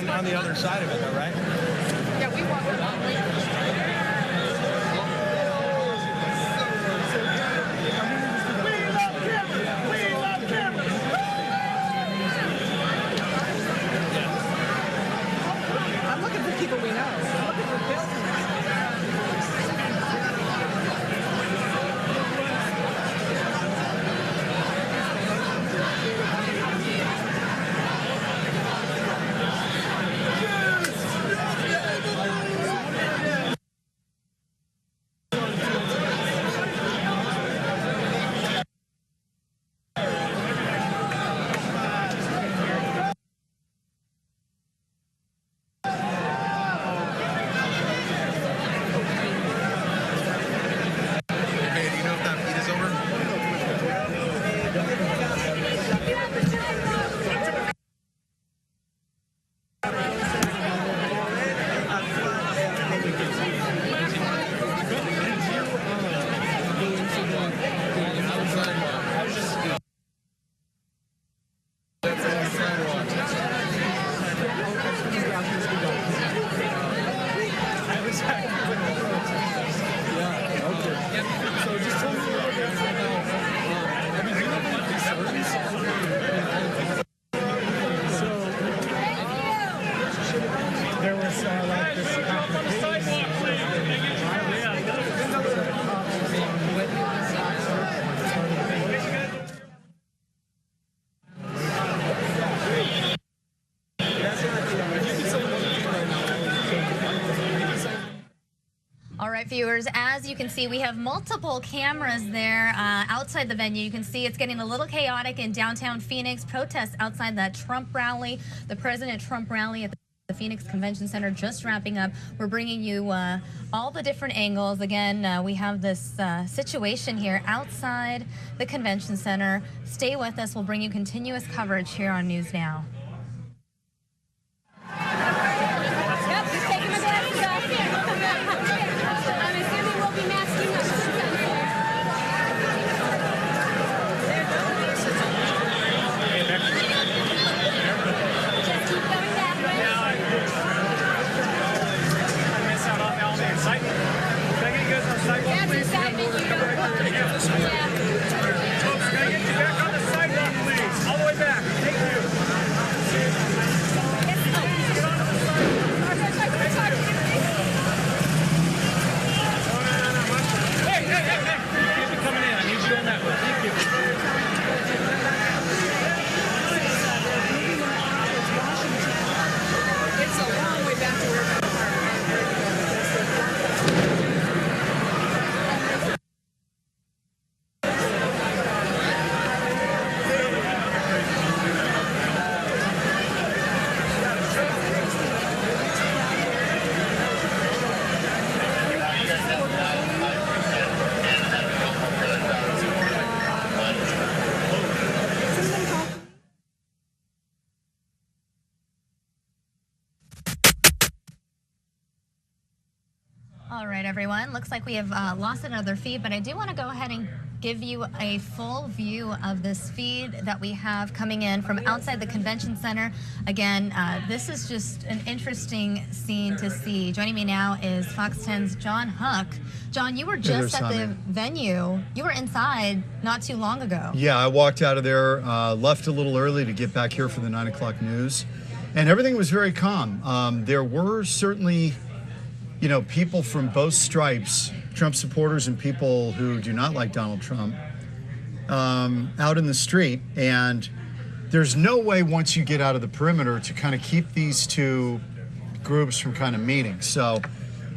on the other side of it, though, right? Yeah, we walk around. I'm looking for people we know. I'm looking for buildings. Viewers, as you can see, we have multiple cameras there outside the venue. You can see it's getting a little chaotic in downtown Phoenix. Protests outside that Trump rally, the President Trump rally at the Phoenix Convention Center just wrapping up. We're bringing you all the different angles. Again, we have this situation here outside the Convention Center. Stay with us. We'll bring you continuous coverage here on News Now. All right, everyone. Looks like we have lost another feed, but I do want to go ahead and give you a full view of this feed that we have coming in from outside the convention center. Again, this is just an interesting scene to see. Joining me now is Fox 10's John Huck. John, you were just at the venue. You were inside not too long ago. Yeah, I walked out of there, left a little early to get back here for the 9 o'clock news, and everything was very calm. There were certainly, you know, people from both stripes, Trump supporters and people who do not like Donald Trump, out in the street. And there's no way once you get out of the perimeter to kind of keep these two groups from kind of meeting. So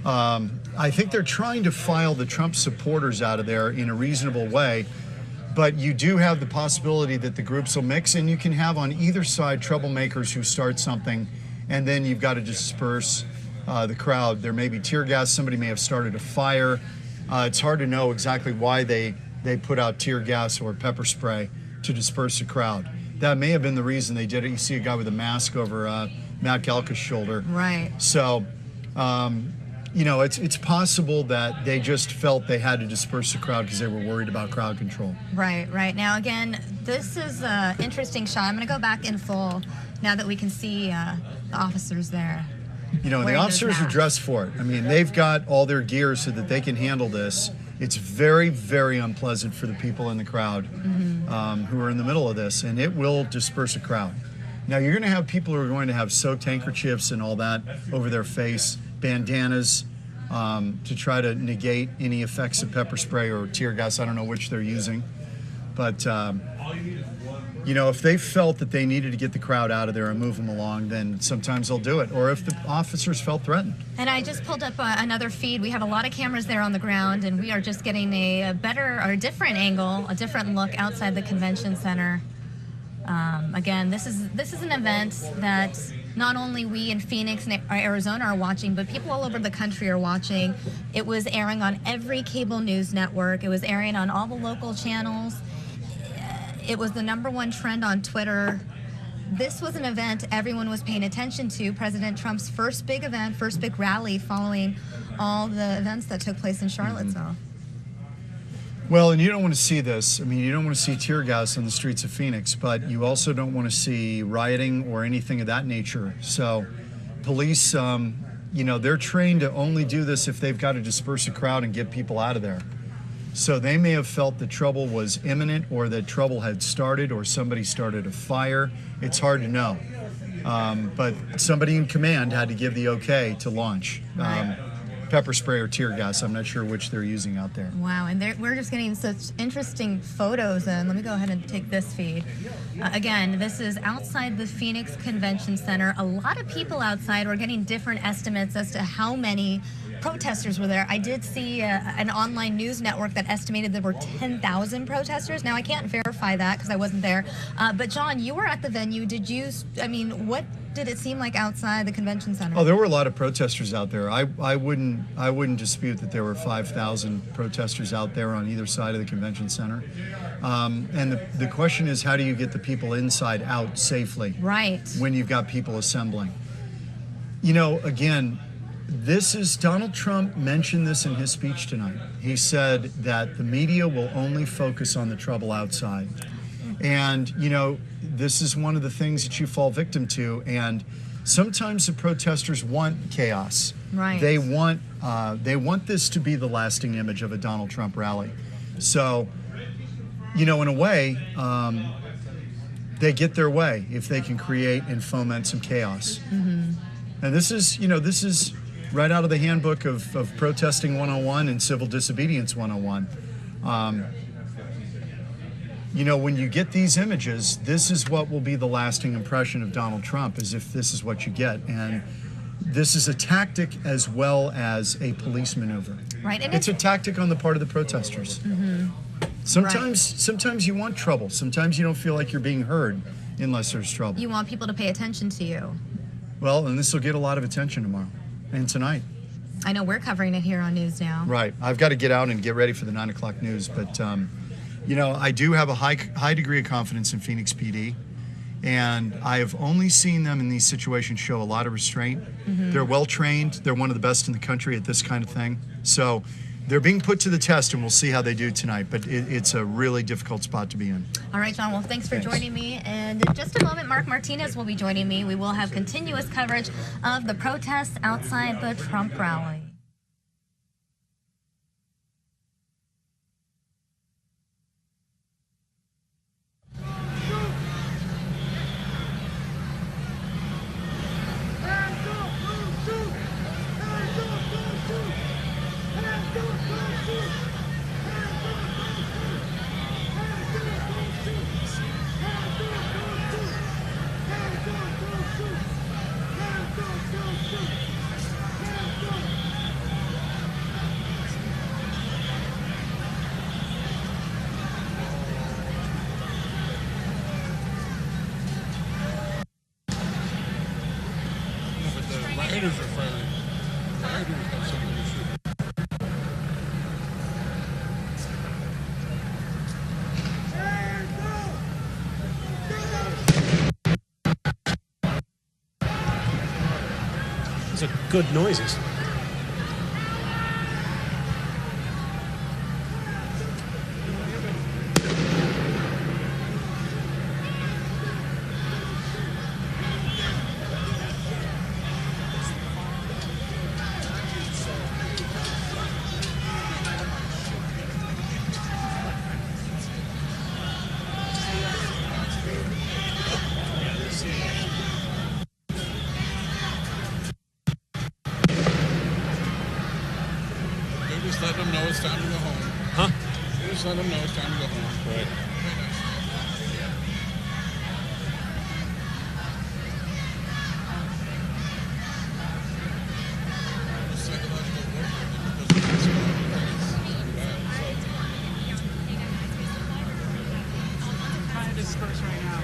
I think they're trying to file the Trump supporters out of there in a reasonable way. But you do have the possibility that the groups will mix, and you can have on either side troublemakers who start something, and then you've got to disperse the crowd. There may be tear gas. Somebody may have started a fire. It's hard to know exactly why they put out tear gas or pepper spray to disperse the crowd. That may have been the reason they did it. You see a guy with a mask over Matt Galka's shoulder. Right. So you know, it's possible that they just felt they had to disperse the crowd because they were worried about crowd control. Right, right. Now, again, this is an interesting shot. I'm going to go back in full now that we can see the officers there. You know, the officers are dressed for it. I mean, they've got all their gear so that they can handle this. It's very, very unpleasant for the people in the crowd who are in the middle of this, and it will disperse a crowd. Now, you're going to have people who are going to have soaked handkerchiefs and all that over their face, bandanas, to try to negate any effects of pepper spray or tear gas. I don't know which they're using. But, you know, if they felt that they needed to get the crowd out of there and move them along, then sometimes they'll do it. Or if the officers felt threatened. And I just pulled up another feed. We have a lot of cameras there on the ground, and we are just getting a better or a different angle, a different look outside the convention center. Again, this is an event that not only we in Phoenix and Arizona are watching, but people all over the country are watching. It was airing on every cable news network. It was airing on all the local channels. It was the #1 trend on Twitter. This was an event everyone was paying attention to. President Trump's first big event, first big rally following all the events that took place in Charlottesville. Well, and you don't want to see this. I mean, you don't want to see tear gas on the streets of Phoenix, but you also don't want to see rioting or anything of that nature. So police, you know, they're trained to only do this if they've got to disperse a crowd and get people out of there. So they may have felt that trouble was imminent or that trouble had started or somebody started a fire. It's hard to know. But somebody in command had to give the okay to launch. Pepper spray or tear gas. I'm not sure which they're using out there. Wow, and we're just getting such interesting photos. And let me go ahead and take this feed. Again, this is outside the Phoenix Convention Center. A lot of people outside. We're getting different estimates as to how many protesters were there. I did see an online news network that estimated there were 10,000 protesters. Now, I can't verify that because I wasn't there. But John, you were at the venue. Did you, I mean, what did it seem like outside the convention center? Oh, there were a lot of protesters out there. I wouldn't dispute that there were 5,000 protesters out there on either side of the convention center. And the question is, how do you get the people inside out safely? Right. When you've got people assembling. You know, again, this is, Donald Trump mentioned this in his speech tonight. He said that the media will only focus on the trouble outside. And, you know, this is one of the things that you fall victim to. And sometimes the protesters want chaos. Right. They want this to be the lasting image of a Donald Trump rally. So, you know, in a way, they get their way if they can create and foment some chaos. And this is, you know, this is right out of the handbook of Protesting 101 and Civil Disobedience 101. You know, when you get these images, this is what will be the lasting impression of Donald Trump, as if this is what you get. And this is a tactic as well as a police maneuver. Right. And it's a tactic on the part of the protesters. Sometimes you want trouble. Sometimes you don't feel like you're being heard unless there's trouble. You want people to pay attention to you. Well, and this will get a lot of attention tomorrow and tonight. I know we're covering it here on News Now. Right. I've got to get out and get ready for the 9 o'clock news, but you know, I do have a high degree of confidence in Phoenix PD, and I have only seen them in these situations show a lot of restraint. They're well trained. They're one of the best in the country at this kind of thing. So they're being put to the test, and we'll see how they do tonight. But it's a really difficult spot to be in. All right, John. Well, thanks for joining me. And in just a moment, Mark Martinez will be joining me. We will have continuous coverage of the protests outside the Trump rally. Those are good noises. let them know it's time to go home. Huh? Just let them know it's time to go home. Right. Trying to disperse right now.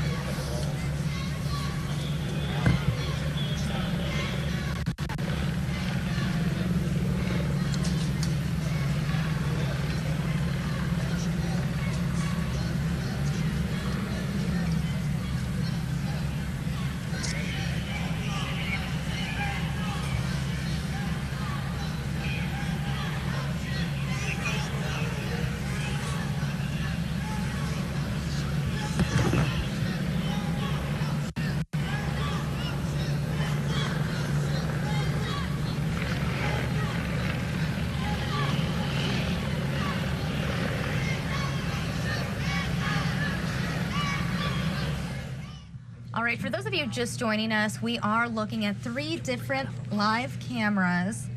All right, for those of you just joining us, we are looking at 3 different live cameras.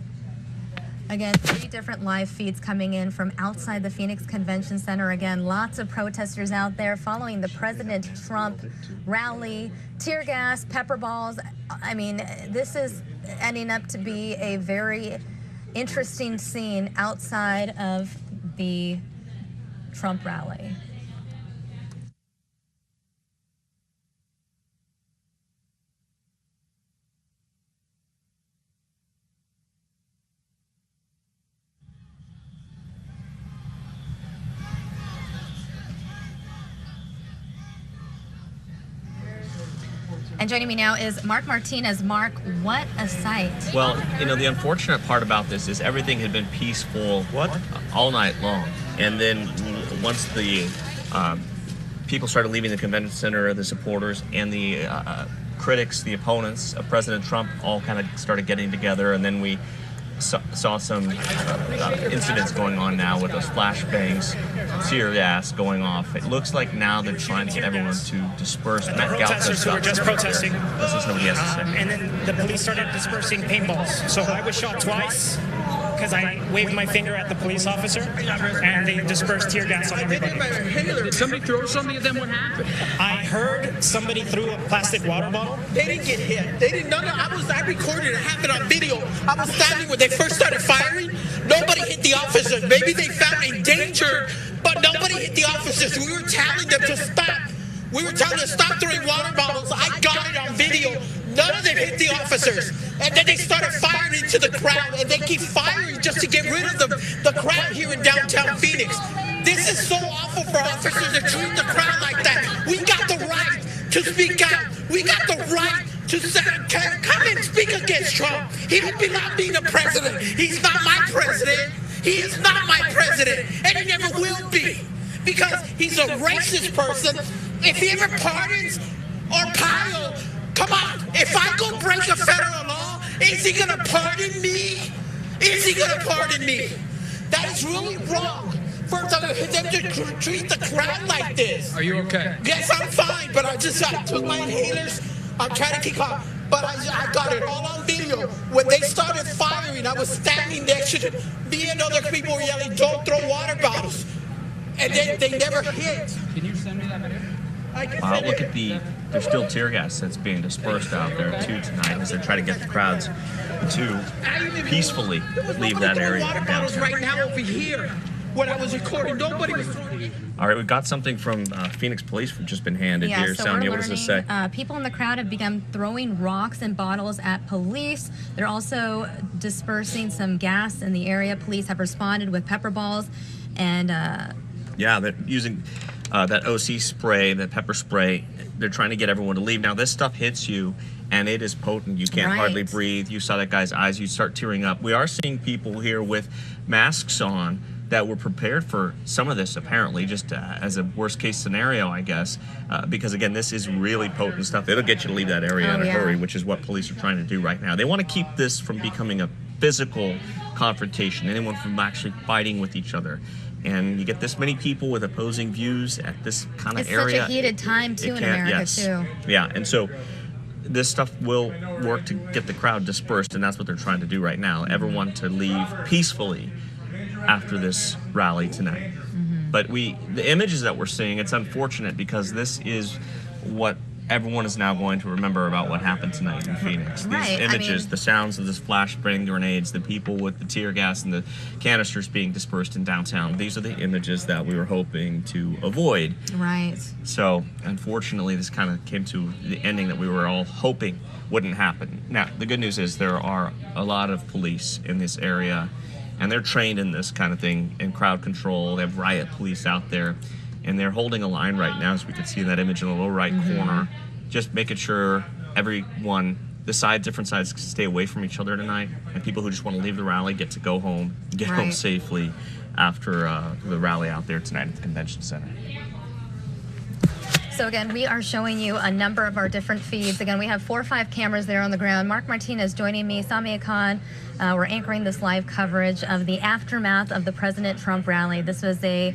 Again, 3 different live feeds coming in from outside the Phoenix Convention Center. Again, lots of protesters out there following the President Trump rally, tear gas, pepper balls. I mean, this is ending up to be a very interesting scene outside of the Trump rally. And joining me now is Mark Martinez. Mark, what a sight. Well, you know, the unfortunate part about this is everything had been peaceful all night long. And then once the people started leaving the convention center, the supporters and the critics, the opponents of President Trump all kind of started getting together. And then we saw some incidents going on now with those flashbangs, tear gas going off. It looks like now they're trying to get everyone to disperse. The protesters who were just protesting. This is what he has to say. And then the police started dispersing paintballs. So I was shot twice because I waved my finger at the police officer, and they dispersed tear gas on everybody. Did somebody throw something at them? What happened? I heard somebody threw a plastic water bottle. They didn't get hit. They didn't. I recorded it. Happened on video. I was standing when they first started firing. Nobody hit the officers. Maybe they felt endangered, but nobody hit the officers. We were telling them to stop. We were telling them to stop throwing water bottles. I got it on video. None of them hit the officers. And then they started firing into the crowd, and they keep firing just to get rid of the crowd here in downtown Phoenix. This is so awful for officers to treat the crowd like that. We got the right to speak out. We got the right to say, come and speak against Trump. He don't belong being a president. He's not my president. He is not my president, and he never will be, because he's a racist person. If he ever pardons or pile, come on, if I go break a federal law, is he gonna pardon me? Is he gonna pardon me? That is really wrong for them to treat the crowd like this. Are you okay? Yes, I'm fine, but I took my inhalers. I'm trying to keep calm, but I got it all on video. When they started firing, I was standing next to them. Me and other people were yelling, "Don't throw water bottles," and then they never hit. Can you send me that video? Wow, look at there's still tear gas that's being dispersed out there too tonight as they're trying to get the crowds to peacefully leave that area Water bottles right now over here. When I was recording, nobody was throwing. All right, we've got something from Phoenix Police who've just been handed here. So Sonia, we're what does this say? learning, people in the crowd have begun throwing rocks and bottles at police. They're also dispersing some gas in the area. Police have responded with pepper balls and Yeah, they're using that OC spray, that pepper spray. They're trying to get everyone to leave. Now, this stuff hits you, and it is potent. You can't hardly breathe. You saw that guy's eyes. You start tearing up. We are seeing people here with masks on that were prepared for some of this, apparently, just as a worst-case scenario, I guess, because, again, this is really potent stuff. It'll get you to leave that area in a hurry, which is what police are trying to do right now. They want to keep this from becoming a physical confrontation, anyone from actually fighting with each other. And you get this many people with opposing views at this kind of area. It's such a heated time, too, in America, too. Yeah, and so this stuff will work to get the crowd dispersed, and that's what they're trying to do right now. Everyone to leave peacefully after this rally tonight. But the images that we're seeing, it's unfortunate because this is what everyone is now going to remember about what happened tonight in Phoenix. These images, the sounds of this flashbang grenades, the people with the tear gas and the canisters being dispersed in downtown, these are the images that we were hoping to avoid. Right. So, unfortunately, this kind of came to the ending that we were all hoping wouldn't happen. Now, the good news is there are a lot of police in this area, and they're trained in this kind of thing, in crowd control. They have riot police out there, and they're holding a line right now, as we can see in that image in the lower right corner, just making sure everyone, different sides, stay away from each other tonight, and people who just want to leave the rally get to go home, get home safely after the rally out there tonight at the convention center. So again, we are showing you a number of our different feeds. Again, we have 4 or 5 cameras there on the ground. Mark Martinez joining me, Samia Khan. We're anchoring this live coverage of the aftermath of the President Trump rally. This was a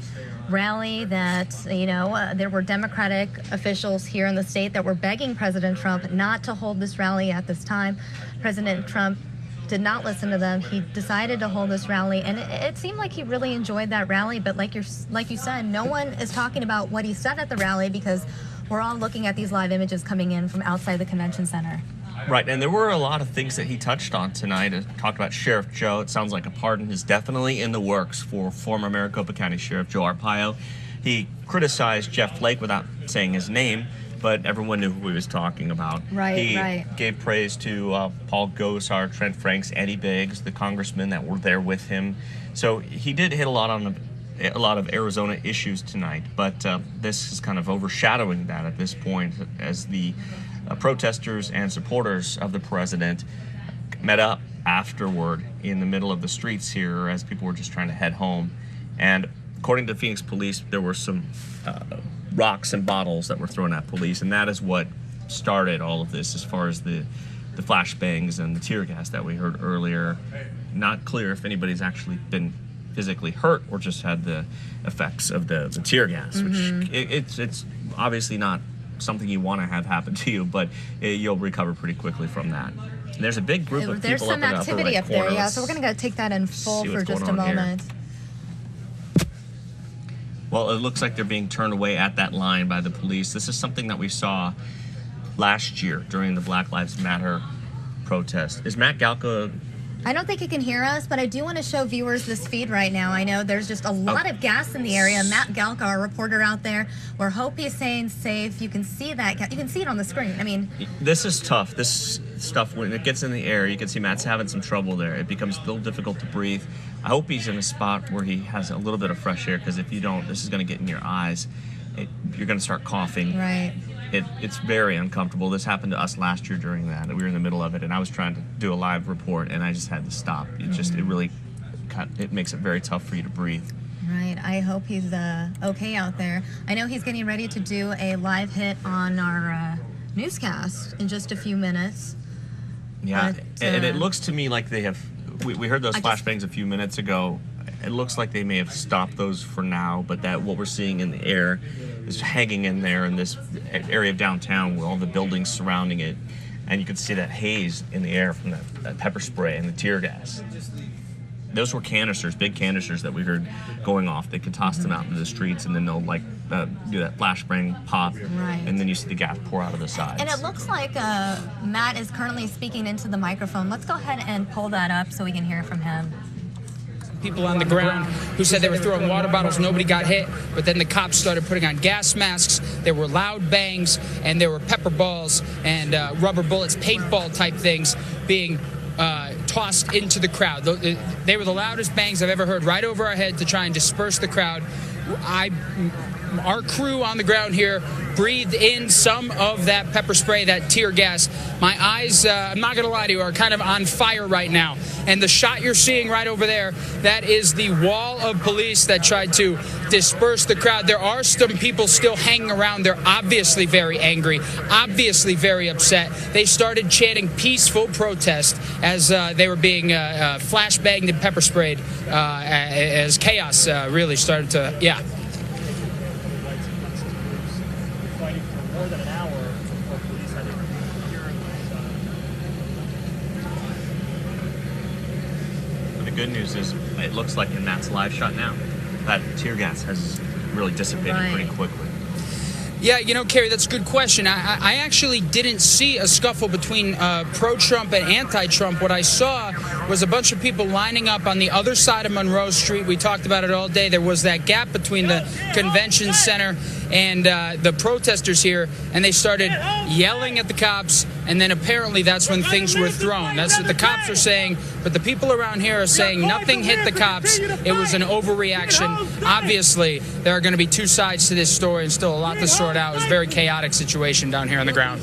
rally that, there were Democratic officials here in the state that were begging President Trump not to hold this rally at this time. President Trump did not listen to them. He decided to hold this rally, and it seemed like he really enjoyed that rally. But like you said, no one is talking about what he said at the rally because we're all looking at these live images coming in from outside the convention center. Right, and there were a lot of things that he touched on tonight. Talked about Sheriff Joe. It sounds like a pardon is definitely in the works for former Maricopa County Sheriff Joe Arpaio. He criticized Jeff Flake without saying his name, but everyone knew who he was talking about. He gave praise to Paul Gosar, Trent Franks, Eddie Biggs, the congressmen that were there with him. So he did hit a lot of Arizona issues tonight, but this is kind of overshadowing that at this point as the protesters and supporters of the president met up afterward in the middle of the streets here as people were just trying to head home. And according to Phoenix police, there were some rocks and bottles that were thrown at police, and that is what started all of this as far as the flashbangs and the tear gas that we heard earlier. Not clear if anybody's actually been physically hurt or just had the effects of the tear gas, which it's obviously not something you want to have happen to you, but you'll recover pretty quickly from that. And there's a big group of There's people some up in the activity upper right up there, corner. yeah, so we're going to go take that in full see for what's just a going on here. moment. Well, it looks like they're being turned away at that line by the police. This is something that we saw last year during the Black Lives Matter protest. Is Matt Galka... I don't think he can hear us, but I do want to show viewers this feed right now. I know there's just a lot of gas in the area. Matt Galka, our reporter out there, where Hope is staying safe. You can see that. You can see it on the screen. I mean, this is tough. This stuff, when it gets in the air, you can see Matt's having some trouble there. It becomes a little difficult to breathe. I hope he's in a spot where he has a little bit of fresh air, because if you don't, this is going to get in your eyes. You're going to start coughing. Right. It's very uncomfortable. This happened to us last year during that. We were in the middle of it, and I was trying to do a live report, and I just had to stop. It makes it very tough for you to breathe. Right. I hope he's okay out there. I know he's getting ready to do a live hit on our newscast in just a few minutes. Yeah, but, and it looks to me like they have. We heard those flashbangs a few minutes ago. It looks like they may have stopped those for now, but that what we're seeing in the air is hanging in there in this area of downtown with all the buildings surrounding it, and you can see that haze in the air from that pepper spray and the tear gas. Those were canisters, big canisters that we heard going off. They could toss them out into the streets, and then they'll do that flashbang pop, and then you see the gas pour out of the sides. And it looks like Matt is currently speaking into the microphone. Let's go ahead and pull that up so we can hear from him. People on the ground who said they were throwing water bottles, nobody got hit, but then the cops started putting on gas masks. There were loud bangs, and there were pepper balls and rubber bullets, paintball type things being tossed into the crowd. They were the loudest bangs I've ever heard, right over our head to try and disperse the crowd. Our crew on the ground here breathed in some of that pepper spray, that tear gas. My eyes, I'm not going to lie to you, are kind of on fire right now. And the shot you're seeing right over there, that is the wall of police that tried to disperse the crowd. There are some people still hanging around. They're obviously very angry, obviously very upset. They started chanting peaceful protest as they were being flashbanged and pepper sprayed as chaos really started to, good news is it looks like in Matt's live shot now, that tear gas has really dissipated pretty quickly. Yeah, you know, Kerry, that's a good question. I actually didn't see a scuffle between pro-Trump and anti-Trump. What I saw was a bunch of people lining up on the other side of Monroe Street. We talked about it all day. There was that gap between the convention center and the protesters here, and they started yelling at the cops, and then apparently that's when things were thrown. That's what the cops are saying, but the people around here are saying nothing hit the cops. It was an overreaction. Obviously, there are going to be two sides to this story and still a lot to sort out. It was a very chaotic situation down here on the ground.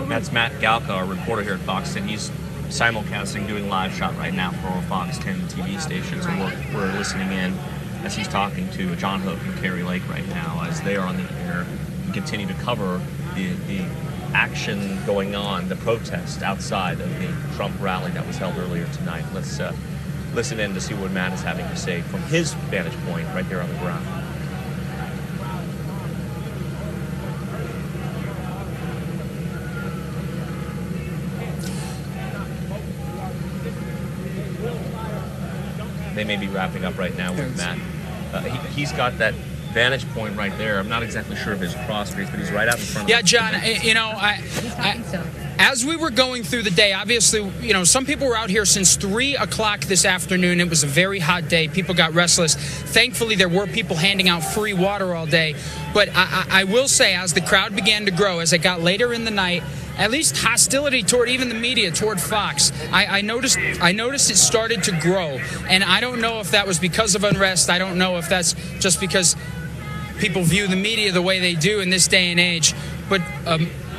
That's Matt Galka, our reporter here at Fox 10. He's simulcasting, doing live shot right now for our Fox 10 TV stations, and we're listening in as he's talking to John Hook and Kerry Lake right now as they are on the air and continue to cover the action going on, the protest outside of the Trump rally that was held earlier tonight. Let's listen in to see what Matt is having to say from his vantage point right there on the ground. They may be wrapping up right now with Matt. He's got that vantage point right there. I'm not exactly sure of his cross streets, but he's right out in front of Yeah, John, you know, as we were going through the day, obviously, you know, some people were out here since 3 o'clock this afternoon. It was a very hot day. People got restless. Thankfully, there were people handing out free water all day. But I will say, as the crowd began to grow, as it got later in the night, at least hostility toward even the media, toward Fox, I noticed it started to grow. And I don't know if that was because of unrest. I don't know if that's just because people view the media the way they do in this day and age. But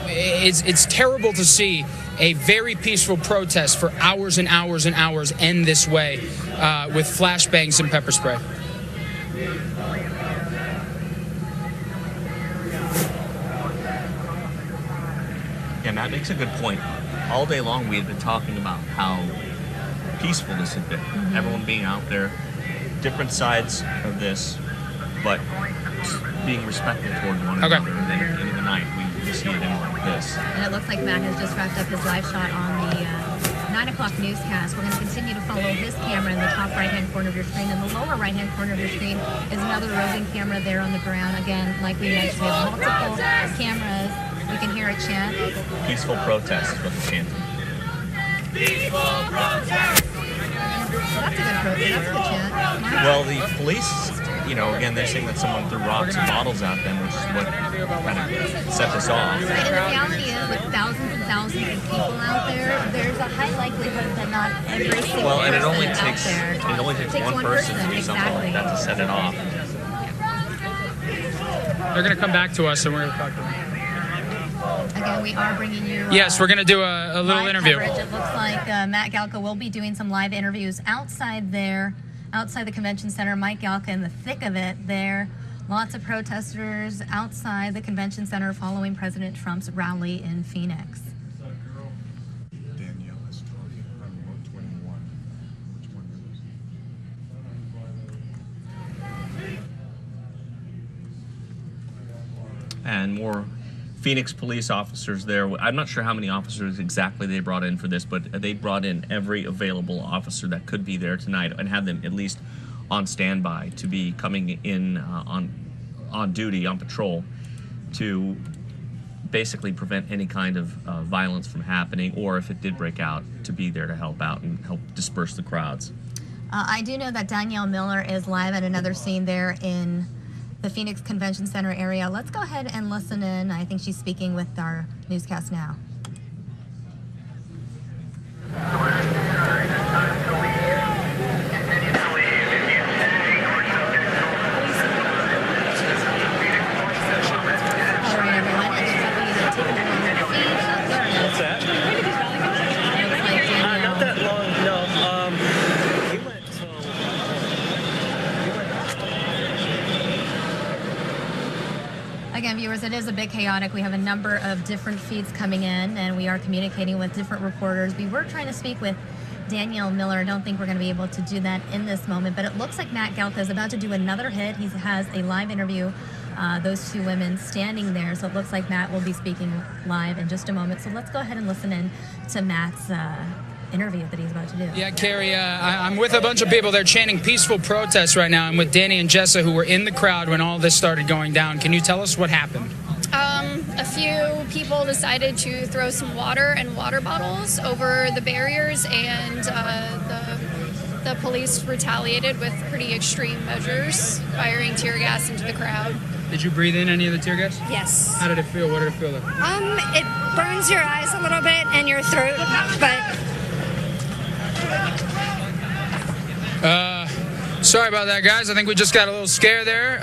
it's terrible to see a very peaceful protest for hours and hours and hours end this way with flashbangs and pepper spray. Yeah, Matt makes a good point. All day long we had been talking about how peaceful this had been. Mm-hmm. Everyone being out there, different sides of this, but being respectful toward one another. And then at the end of the night, we see it in like this. And it looks like Matt has just wrapped up his live shot on the 9 o'clock newscast. We're going to continue to follow his camera in the top right-hand corner of your screen. In the lower right-hand corner of your screen is another roving camera there on the ground. Again, like we mentioned, we have multiple cameras. You can hear a chant. Peaceful protest is what they're chanting. Peaceful protest! That's a good protest. That's a good chant. Well, the police, you know, again, they're saying that someone threw rocks and bottles at them, which is what kind of set this off. And the reality is, with thousands and thousands of people out there, there's a high likelihood that not every single and it only person takes one person to do something like that to set it off. They're going to come back to us, and we're going to talk to them. Again, we are bringing you. Yes, we're going to do a little interview. Coverage. It looks like Matt Galka will be doing some live interviews outside there, outside the convention center. Mike Galka in the thick of it there. Lots of protesters outside the convention center following President Trump's rally in Phoenix. And more Phoenix police officers there. I'm not sure how many officers exactly they brought in for this, but they brought in every available officer that could be there tonight and had them at least on standby to be coming in on duty, on patrol, to basically prevent any kind of violence from happening, or if it did break out, to be there to help out and help disperse the crowds. I do know that Danielle Miller is live at another scene there in the Phoenix Convention Center area. Let's go ahead and listen in. I think she's speaking with our newscast now. Again, viewers, it is a bit chaotic. We have a number of different feeds coming in, and we are communicating with different reporters. We were trying to speak with Danielle Miller. I don't think we're going to be able to do that in this moment, but it looks like Matt Galka is about to do another hit. He has a live interview those two women standing there. So it looks like Matt will be speaking live in just a moment. So let's go ahead and listen in to Matt's interview that he's about to do. Yeah, Carrie, I'm with a bunch of people. They're chanting peaceful protests right now. I'm with Danny and Jessa, who were in the crowd when all this started going down. Can you tell us what happened? A few people decided to throw some water and water bottles over the barriers, and the police retaliated with pretty extreme measures, firing tear gas into the crowd. Did you breathe in any of the tear gas? Yes. How did it feel? What did it feel like? It burns your eyes a little bit and your throat, but... Sorry about that, guys. I think we just got a little scare there.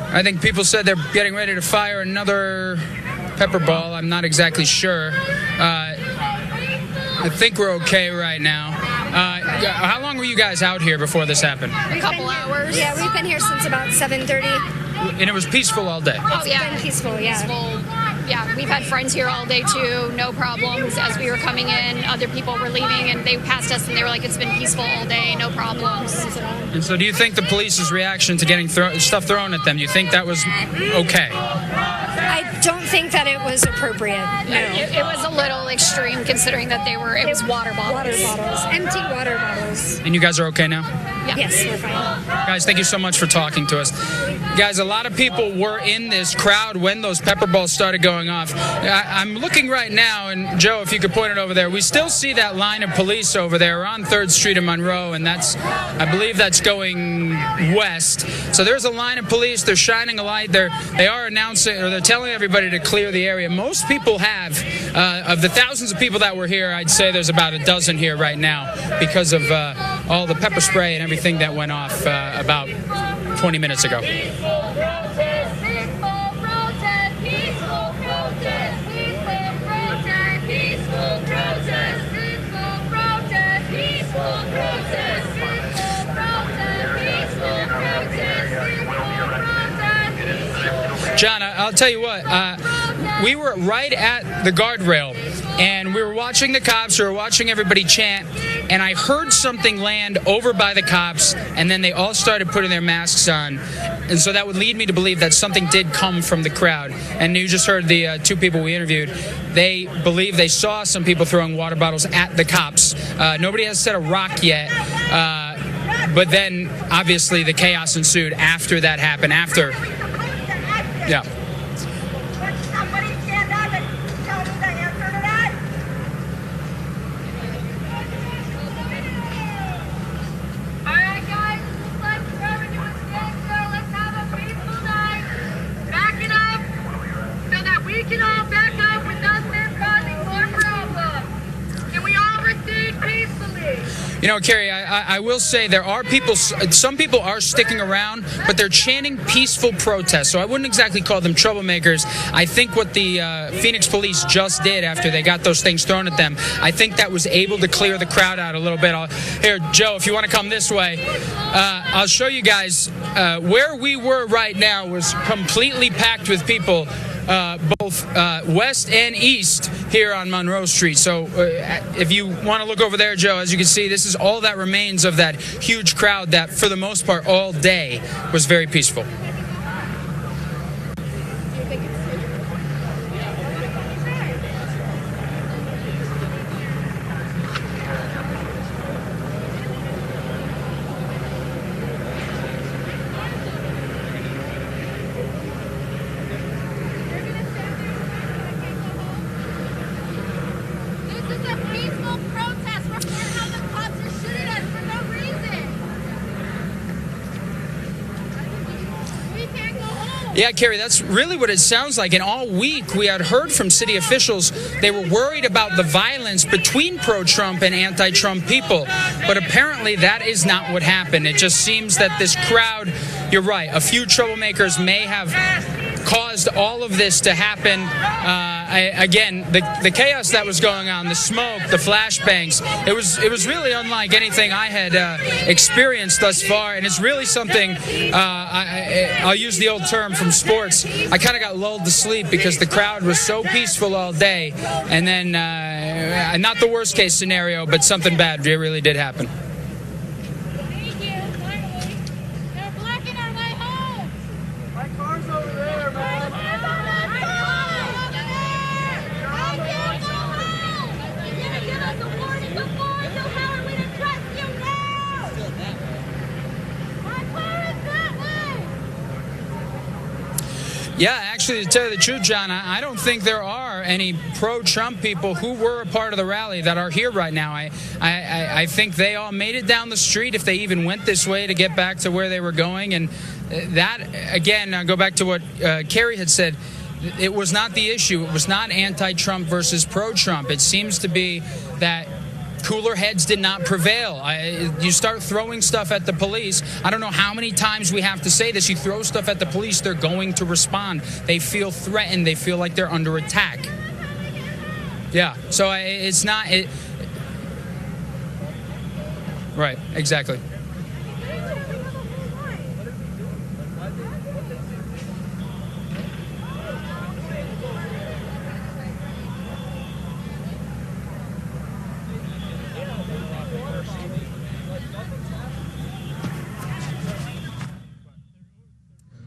I think people said they're getting ready to fire another pepper ball. I'm not exactly sure. I think we're okay right now. How long were you guys out here before this happened? A couple hours. Yeah, we've been here since about 7:30. And it was peaceful all day? Oh, yeah. It's been peaceful, yeah. Peaceful. Yeah, we've had friends here all day, too. No problems. As we were coming in, other people were leaving, and they passed us, and they were like, it's been peaceful all day, no problems. And so do you think the police's reaction to getting stuff thrown at them, you think that was okay? I don't think that it was appropriate, no. It was a little extreme, considering that it was water bottles. Water bottles. Empty water bottles. And you guys are okay now? Yeah. Yes, we're fine. Guys, thank you so much for talking to us. Guys, a lot of people were in this crowd when those pepper balls started going off. I'm looking right now, and Joe, if you could point it over there, we still see that line of police over there on 3rd Street in Monroe, and I believe that's going west. So there's a line of police. They're shining a light. They are announcing, or they're telling everybody to clear the area. Most people have. Of the thousands of people that were here, I'd say there's about a dozen here right now because of all the pepper spray and everything that went off about 20 minutes ago. John, I'll tell you what, we were right at the guardrail, and we were watching the cops, we were watching everybody chant, and I heard something land over by the cops, and then they all started putting their masks on, and so that would lead me to believe that something did come from the crowd. And you just heard the two people we interviewed. They believe they saw some people throwing water bottles at the cops. Nobody has said a rock yet, but then obviously the chaos ensued after that happened, yeah. Somebody stand up and tell me the answer to that. All right, guys, looks like everyone's standing still. Let's have a peaceful night. Back it up so that we can all back up without this causing more problems. Can we all recede peacefully? You know, Carrie, I will say there are people, some people are sticking around, but they're chanting peaceful protests, so I wouldn't exactly call them troublemakers. I think what the Phoenix police just did after they got those things thrown at them, I think that was able to clear the crowd out a little bit. Here, Joe, if you want to come this way, I'll show you guys where we were right now was completely packed with people, both west and east here on Monroe Street. So if you want to look over there, Joe, as you can see, this is all that remains of that huge crowd that, for the most part, all day was very peaceful. Yeah, Carrie, that's really what it sounds like. And all week we had heard from city officials they were worried about the violence between pro-Trump and anti-Trump people. But apparently that is not what happened. It just seems that this crowd, you're right, a few troublemakers may have caused all of this to happen. Again, the chaos that was going on, the smoke, the flashbangs, it was really unlike anything I had experienced thus far, and it's really something, I'll use the old term from sports, I kind of got lulled to sleep because the crowd was so peaceful all day, and then, not the worst case scenario, but something bad really did happen. Thank you. Finally, they're blocking our way home. Yeah, actually, to tell you the truth, John, I don't think there are any pro-Trump people who were a part of the rally that are here right now. I think they all made it down the street, if they even went this way, to get back to where they were going. And that, again, I'll go back to what Kerry had said. It was not the issue. It was not anti-Trump versus pro-Trump. It seems to be that cooler heads did not prevail. You start throwing stuff at the police. I don't know how many times we have to say this. You throw stuff at the police, they're going to respond. They feel threatened. They feel like they're under attack. Yeah, so it's not... Right, exactly.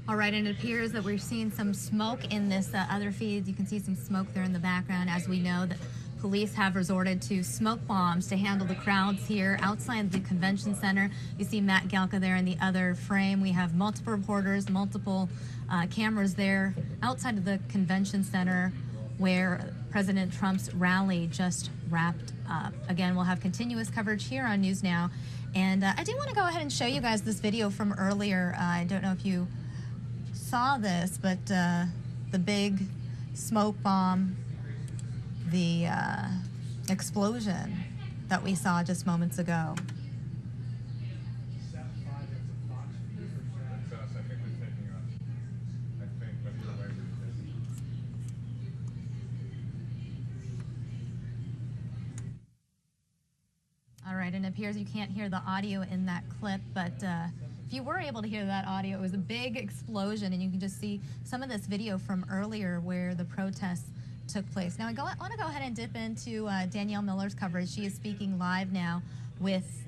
All right, and it appears that we're seeing some smoke in this other feed. You can see some smoke there in the background. As we know, that police have resorted to smoke bombs to handle the crowds here outside the convention center. You see Matt Galka there in the other frame. We have multiple reporters, multiple cameras there outside of the convention center where President Trump's rally just wrapped up. Again, we'll have continuous coverage here on News Now. And I do want to go ahead and show you guys this video from earlier. I don't know if you saw this, but the big smoke bomb, the explosion that we saw just moments ago. All right, and it appears you can't hear the audio in that clip, but if you were able to hear that audio, it was a big explosion, and you can just see some of this video from earlier where the protests took place. Now, I want to go ahead and dip into Danielle Miller's coverage. She is speaking live now with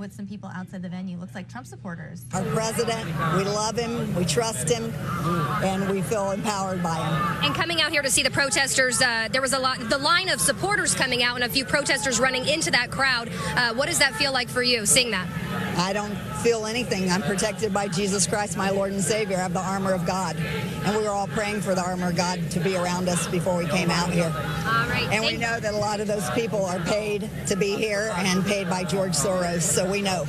with some people outside the venue. Looks like Trump supporters. Our president, we love him, we trust him, and we feel empowered by him. And coming out here to see the protesters, there was the line of supporters coming out and a few protesters running into that crowd. What does that feel like for you, seeing that? I don't feel anything. I'm protected by Jesus Christ, my Lord and Savior. I have the armor of God. And we were all praying for the armor of God to be around us before we came out here. All right. And we know that a lot of those people are paid to be here and paid by George Soros. So we know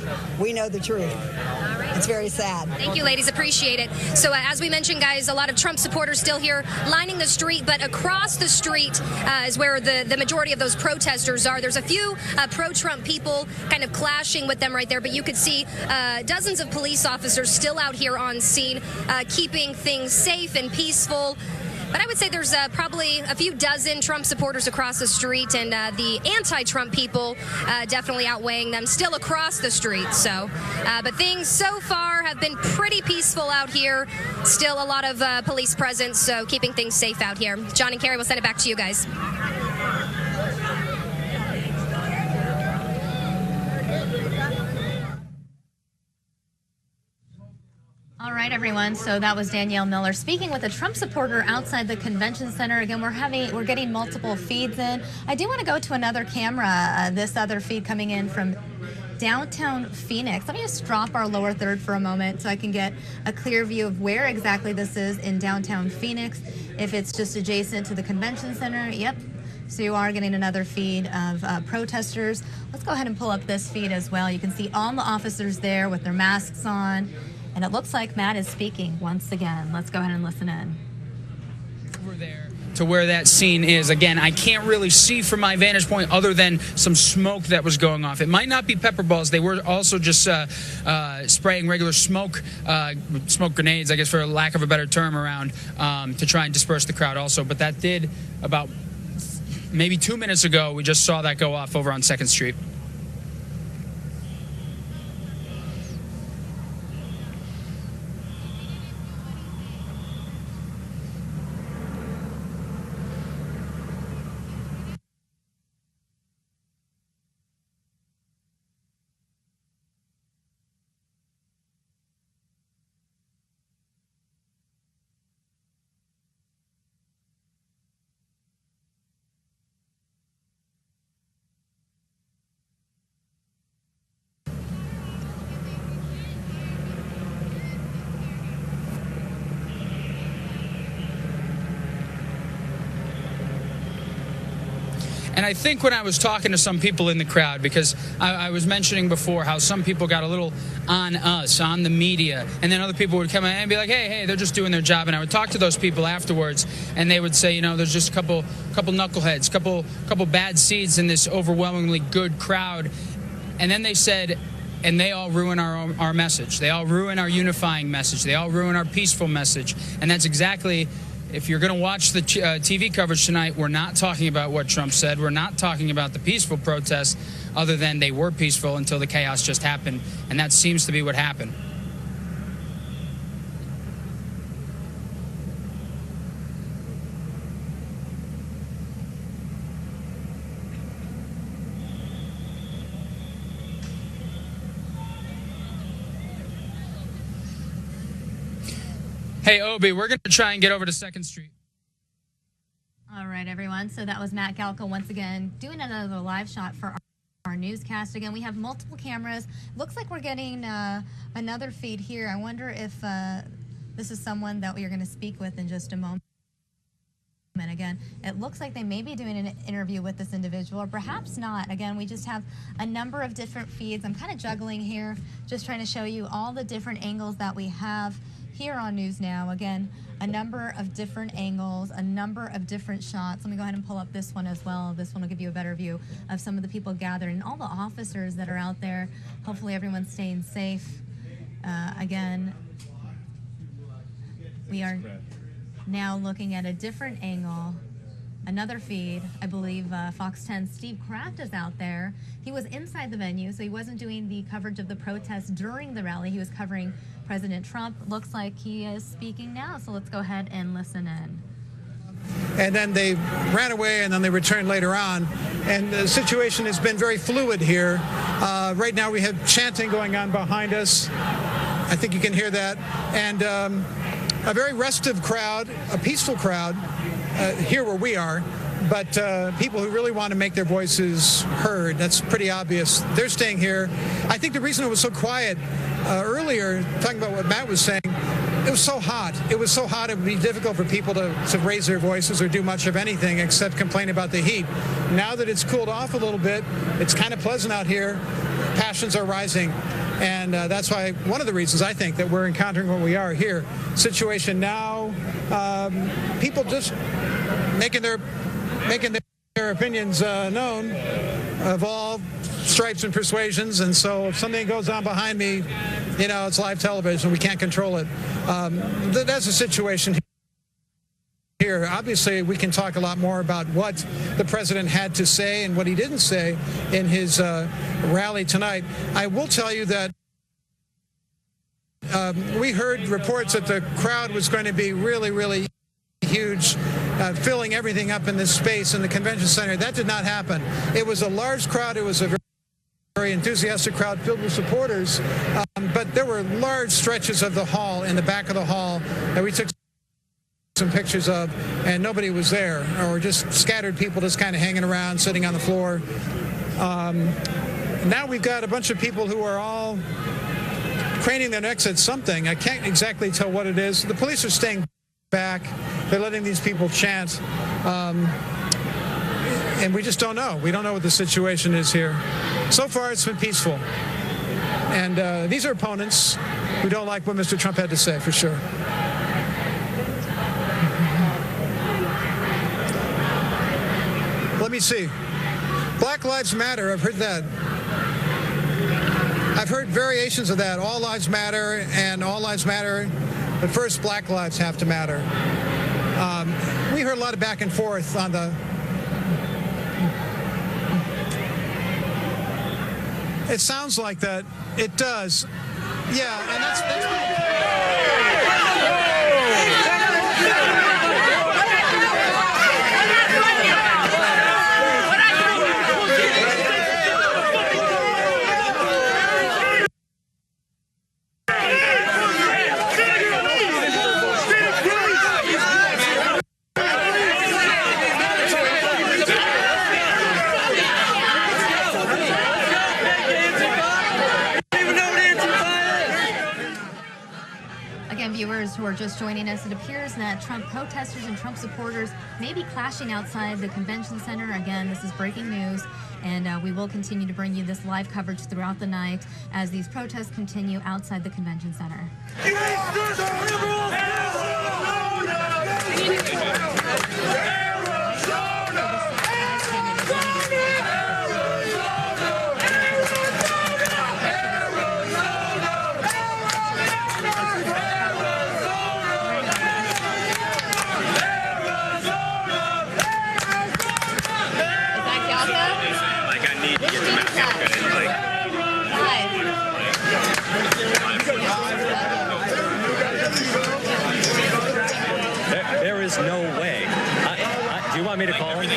the truth. All right. It's very sad. Thank you, ladies. Appreciate it. So as we mentioned, guys, a lot of Trump supporters still here lining the street, but across the street is where the majority of those protesters are. There's a few pro-Trump people kind of clashing with them right there, but you could see dozens of police officers still out here on scene, keeping things safe and peaceful. But I would say there's probably a few dozen Trump supporters across the street, and the anti-Trump people definitely outweighing them still across the street. So, but things so far have been pretty peaceful out here. Still a lot of police presence, so keeping things safe out here. John and Carrie, we'll send it back to you guys. All right, everyone. So that was Danielle Miller speaking with a Trump supporter outside the convention center. Again, we're getting multiple feeds in. I do want to go to another camera. This other feed coming in from downtown Phoenix. Let me just drop our lower third for a moment so I can get a clear view of where exactly this is in downtown Phoenix. If it's just adjacent to the convention center, yep. So you are getting another feed of protesters. Let's go ahead and pull up this feed as well. You can see all the officers there with their masks on. And it looks like Matt is speaking once again. Let's go ahead and listen in. Over there to where that scene is. Again, I can't really see from my vantage point other than some smoke that was going off. It might not be pepper balls. They were also just spraying regular smoke grenades, I guess for lack of a better term, around to try and disperse the crowd also. But that did about maybe 2 minutes ago, we just saw that go off over on 2nd Street. And I think when I was talking to some people in the crowd, because I was mentioning before how some people got a little on us, on the media, and then other people would come in and be like, hey, they're just doing their job. And I would talk to those people afterwards, and they would say, there's just a couple knuckleheads, couple bad seeds in this overwhelmingly good crowd. And then they said, and they all ruin our message. They all ruin our unifying message. They all ruin our peaceful message. And that's exactly, if you're going to watch the TV coverage tonight, we're not talking about what Trump said. We're not talking about the peaceful protests, other than they were peaceful until the chaos just happened. And that seems to be what happened. Hey, Obi, we're going to try and get over to 2nd Street. All right, everyone. So that was Matt Galko once again doing another live shot for our newscast. Again, we have multiple cameras. Looks like we're getting another feed here. I wonder if this is someone that we are going to speak with in just a moment. Again, it looks like they may be doing an interview with this individual, or perhaps not. Again, we just have a number of different feeds. I'm kind of juggling here, just trying to show you all the different angles that we have here on News Now. Again, a number of different angles, a number of different shots. Let me go ahead and pull up this one as well. This one will give you a better view of some of the people gathered and all the officers that are out there. Hopefully everyone's staying safe. Again, we are now looking at a different angle, another feed. I believe Fox 10's Steve Kraft is out there. He was inside the venue, so he wasn't doing the coverage of the protest during the rally. He was covering President Trump. Looks like he is speaking now, so let's go ahead and listen in. And then they ran away, and then they returned later on. And the situation has been very fluid here. Right now we have chanting going on behind us. I think you can hear that. And a very restive crowd, a peaceful crowd here where we are. But people who really want to make their voices heard, that's pretty obvious. They're staying here. I think the reason it was so quiet earlier, talking about what Matt was saying, it was so hot. It was so hot it would be difficult for people to raise their voices or do much of anything except complain about the heat. Now that it's cooled off a little bit, it's kind of pleasant out here. Passions are rising. And that's why one of the reasons I think that we're encountering what we are here. Situation now, people just making their opinions known of all stripes and persuasions. And so if something goes on behind me, it's live television. We can't control it. That's the situation here. Obviously, we can talk a lot more about what the president had to say and what he didn't say in his rally tonight. I will tell you that we heard reports that the crowd was going to be really, really huge, filling everything up in this space in the convention center. That did not happen. It was a large crowd. It was a very enthusiastic crowd filled with supporters, but there were large stretches of the hall, in the back of the hall, that we took some pictures of, and nobody was there, or just scattered people just kind of hanging around, sitting on the floor. Now we've got a bunch of people who are all craning their necks at something. I can't exactly tell what it is. The police are staying back. They're letting these people chant. And we just don't know. We don't know what the situation is here. So far, it's been peaceful. And these are opponents who don't like what Mr. Trump had to say, for sure. Let me see. Black Lives Matter, I've heard that. I've heard variations of that. All lives matter and all lives matter, but first Black lives have to matter. We heard a lot of back and forth on the... It sounds like that. It does. Yeah, and that's again, viewers who are just joining us, it appears that Trump protesters and Trump supporters may be clashing outside the convention center. Again, this is breaking news, and we will continue to bring you this live coverage throughout the night as these protests continue outside the convention center. There is no way. Do you want me to call him?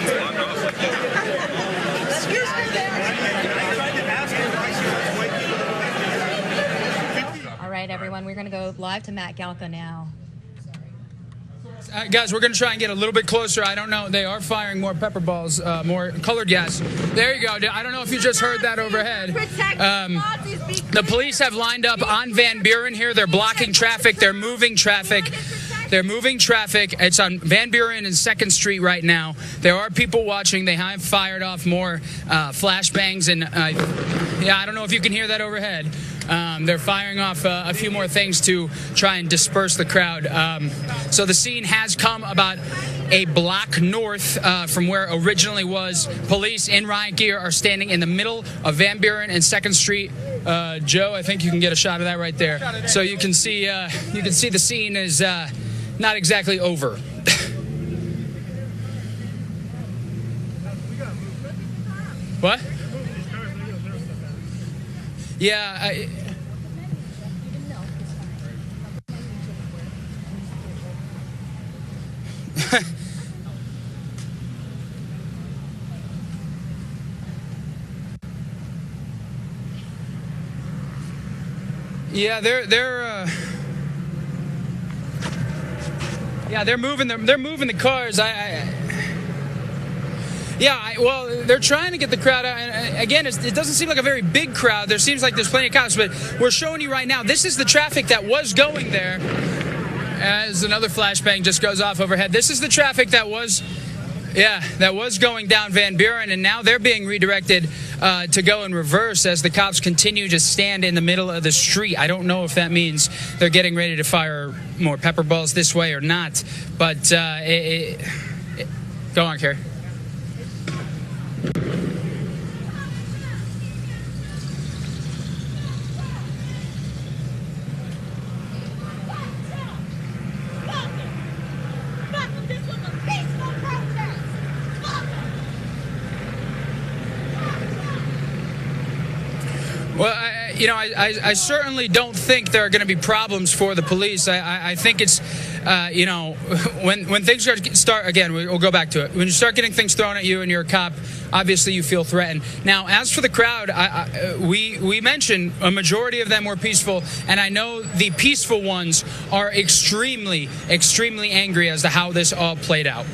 All right, everyone, we're going to go live to Matt Galka now. Guys, we're going to try and get a little bit closer. I don't know. They are firing more pepper balls, more colored gas. There you go. I don't know if you just heard that overhead. The police have lined up on Van Buren here. They're blocking traffic. They're moving traffic. They're moving traffic. It's on Van Buren and 2nd Street right now. There are people watching. They have fired off more flashbangs. And, yeah, I don't know if you can hear that overhead. They're firing off a few more things to try and disperse the crowd. So the scene has come about a block north from where originally was. Police in riot gear are standing in the middle of Van Buren and 2nd Street. Joe, I think you can get a shot of that right there. So you can see the scene is not exactly over. What? Yeah. Yeah, they're moving the cars. Well, they're trying to get the crowd out. And again, it doesn't seem like a very big crowd. There seems like there's plenty of cops, but we're showing you right now. This is the traffic that was going there. As another flashbang just goes off overhead. This is the traffic that was going down Van Buren, and now they're being redirected to go in reverse as the cops continue to stand in the middle of the street. I don't know if that means they're getting ready to fire more pepper balls this way or not, but go on, Carrie. Well, I certainly don't think there are going to be problems for the police. I think it's, when things start, again, we'll go back to it. When you start getting things thrown at you and you're a cop, obviously you feel threatened. Now, as for the crowd, we mentioned a majority of them were peaceful, and I know the peaceful ones are extremely, extremely angry as to how this all played out.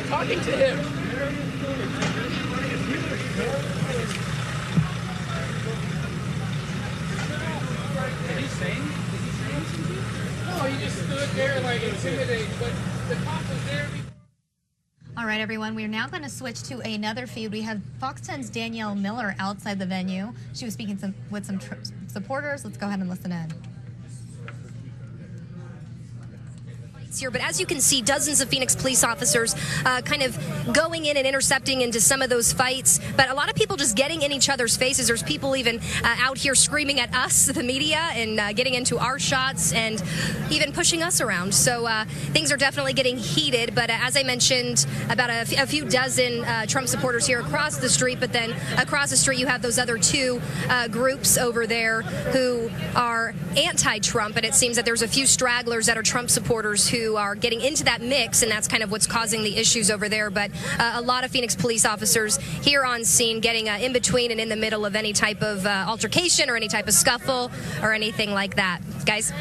Talking to him. Did he say something? No, he just stood there like intimidated, but the cop was there. All right, everyone, we are now going to switch to another feed. We have Fox 10's Danielle Miller outside the venue. She was speaking with some supporters. Let's go ahead and listen in. Here, but as you can see, dozens of Phoenix police officers kind of going in and intercepting into some of those fights, but a lot of people just getting in each other's faces. There's people even out here screaming at us, the media, and getting into our shots and even pushing us around. So things are definitely getting heated, but as I mentioned, about a few dozen Trump supporters here across the street, but then across the street you have those other two groups over there who are anti-Trump, and it seems that there's a few stragglers that are Trump supporters who who are getting into that mix, and that's kind of what's causing the issues over there. But a lot of Phoenix police officers here on scene getting in between and in the middle of any type of altercation or any type of scuffle or anything like that. Guys?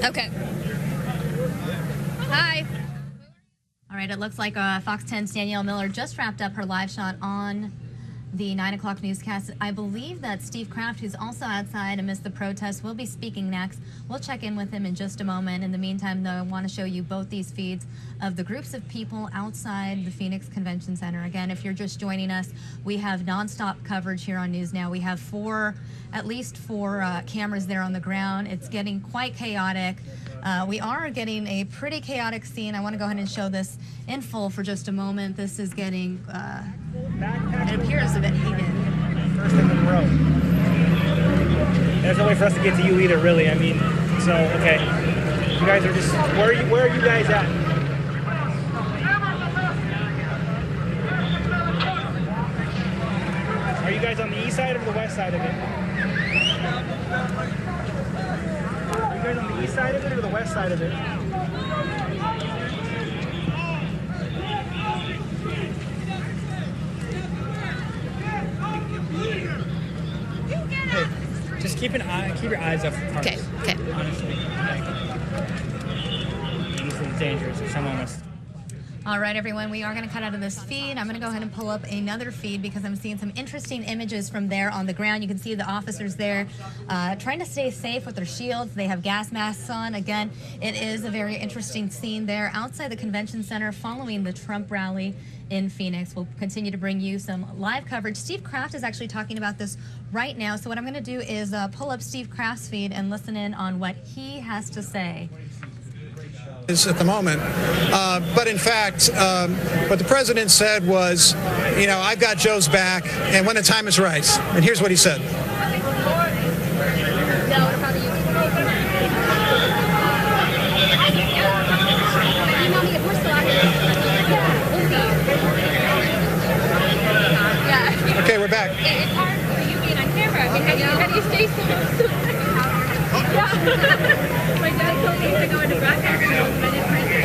Okay. Hi. All right, it looks like Fox 10's Danielle Miller just wrapped up her live shot on the 9 o'clock newscast. I believe that Steve Kraft, who's also outside amidst the protests, will be speaking next. We'll check in with him in just a moment. In the meantime, though, I want to show you both these feeds of the groups of people outside the Phoenix Convention Center. Again, if you're just joining us, we have nonstop coverage here on News Now. We have at least four cameras there on the ground. It's getting quite chaotic. We are getting a pretty chaotic scene. I want to go ahead and show this in full for just a moment. This is getting, it appears a bit heated. First thing in the row. There's no way for us to get to you either, really. I mean, so, okay. You guys are just, where are you guys at? Are you guys on the east side or the west side of it? Are you guys on the east side of it or the west side of it? Hey, just keep your eyes up for cars. Okay, okay. Honestly, it's dangerous if someone was. All right, everyone, we are going to cut out of this feed. I'm going to go ahead and pull up another feed because I'm seeing some interesting images from there on the ground. You can see the officers there trying to stay safe with their shields. They have gas masks on. Again, it is a very interesting scene there outside the convention center following the Trump rally in Phoenix. We'll continue to bring you some live coverage. Steve Kraft is actually talking about this right now. So what I'm going to do is pull up Steve Kraft's feed and listen in on what he has to say. Is at the moment, but in fact, what the president said was, you know, I've got Joe's back, and when the time is right. And here's what he said. Okay, we're back. It's hard for you being on camera. I mean, how do you stay so my dad told me to go into broadcast school, but I didn't like it.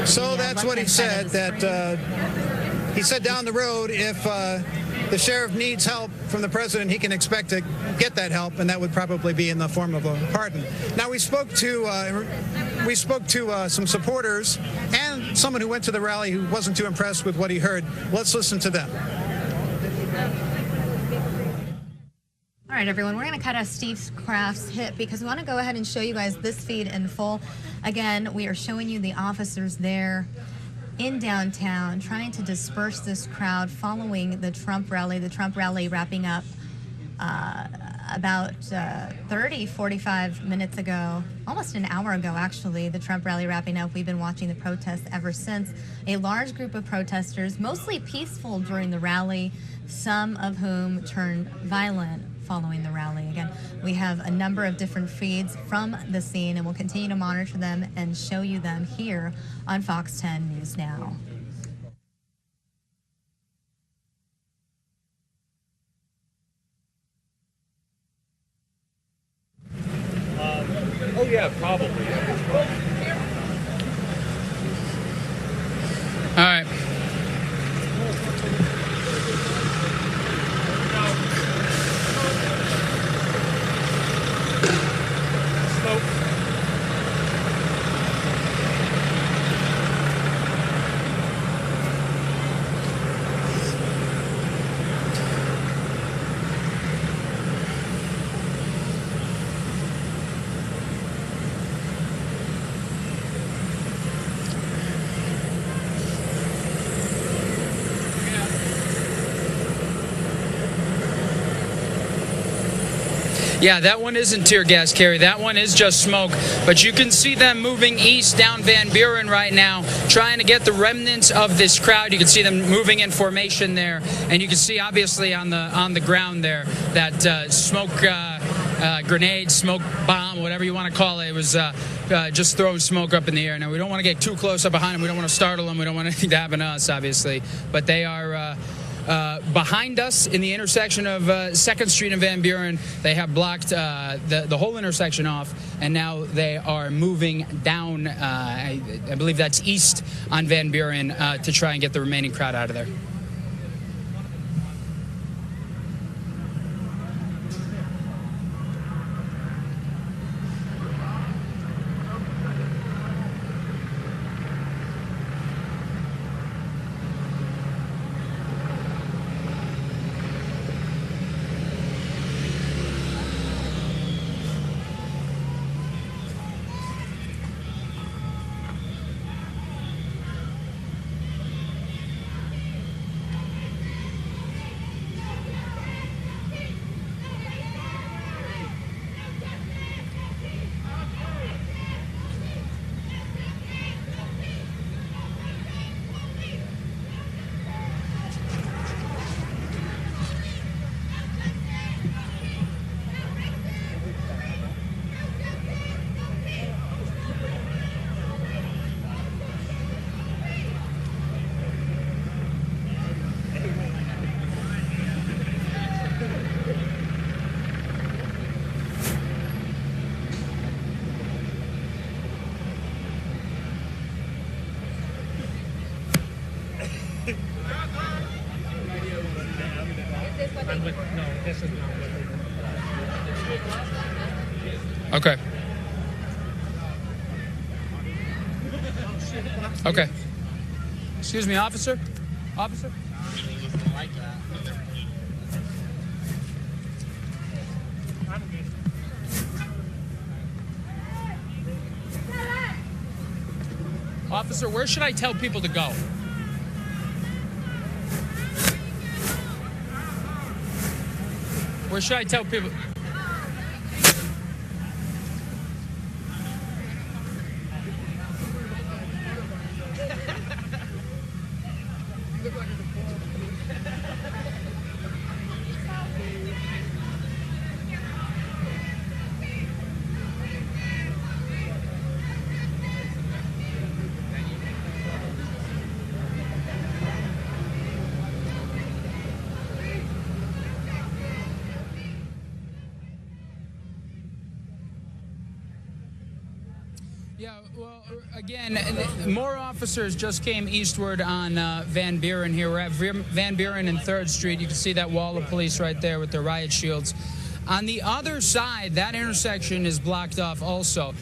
So that's what he said, that he said down the road, if the sheriff needs help from the president, he can expect to get that help, and that would probably be in the form of a pardon. Now, we spoke to some supporters and someone who went to the rally who wasn't too impressed with what he heard. Let's listen to them. All right, everyone, we're going to cut out Steve Kraft's hit because we want to go ahead and show you guys this feed in full. Again, we are showing you the officers there in downtown trying to disperse this crowd following the Trump rally wrapping up about 45 minutes ago, almost an hour ago actually, the Trump rally wrapping up. We've been watching the protests ever since. A large group of protesters, mostly peaceful during the rally, some of whom turned violent following the rally. Again, we have a number of different feeds from the scene, and we'll continue to monitor them and show you them here on Fox 10 News Now. Oh yeah, probably. All right. Yeah, that one isn't tear gas, Carrie. That one is just smoke. But you can see them moving east down Van Buren right now, trying to get the remnants of this crowd. You can see them moving in formation there, and you can see obviously on the ground there that smoke grenade, smoke bomb, whatever you want to call it. It was just throwing smoke up in the air. Now, we don't want to get too close up behind them. We don't want to startle them. We don't want anything to happen to us, obviously. But they are behind us in the intersection of 2nd Street and Van Buren. They have blocked the whole intersection off, and now they are moving down, I believe that's east on Van Buren, to try and get the remaining crowd out of there. Okay. Okay. Excuse me, officer? Officer? Officer, where should I tell people to go? Where should I tell people? Yeah, well, again, more officers just came eastward on Van Buren here. We're at Van Buren and 3rd Street. You can see that wall of police right there with their riot shields. On the other side, that intersection is blocked off also.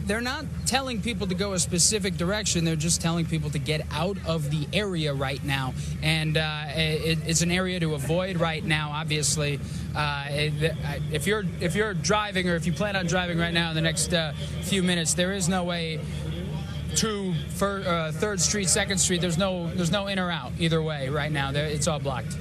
They're not telling people to go a specific direction. They're just telling people to get out of the area right now. And it's an area to avoid right now, obviously. If you're driving, or if you plan on driving right now in the next few minutes, there is no way to 3rd Street, 2nd Street. There's no in or out either way right now. It's all blocked.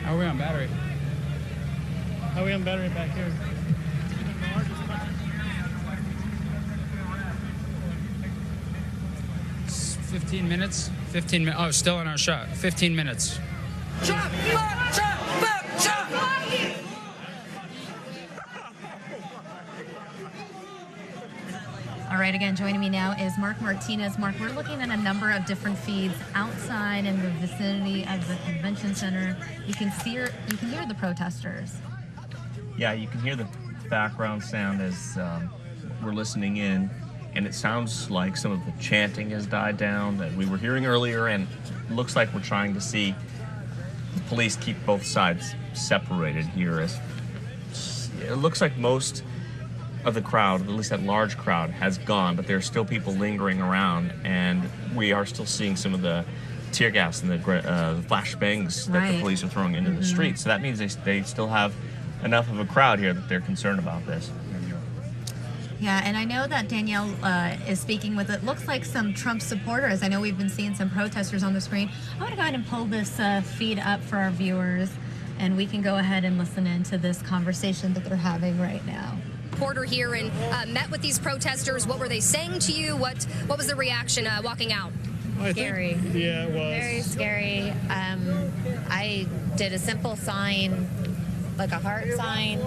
How are we on battery? How are we on battery back here? 15 minutes? 15 minutes. Oh, still in our shot. 15 minutes. Trump, fuck Trump, fuck Trump. All right, again, joining me now is Mark Martinez. Mark, we're looking at a number of different feeds outside in the vicinity of the convention center. You can hear the protesters. Yeah, you can hear the background sound as we're listening in, and it sounds like some of the chanting has died down that we were hearing earlier, and it looks like we're trying to see the police keep both sides separated here. As it looks like most of the crowd, at least that large crowd, has gone, but there are still people lingering around, and we are still seeing some of the tear gas and the flashbangs that the police are throwing into the street. So that means they still have enough of a crowd here that they're concerned about this. Yeah, and I know that Danielle is speaking with, it looks like some Trump supporters. I know we've been seeing some protesters on the screen. I want to go ahead and pull this feed up for our viewers, and we can go ahead and listen into this conversation that they're having right now. Reporter here and met with these protesters. What were they saying to you? What was the reaction walking out? Scary. Yeah, it was. Very scary. I did a simple sign, like a heart sign.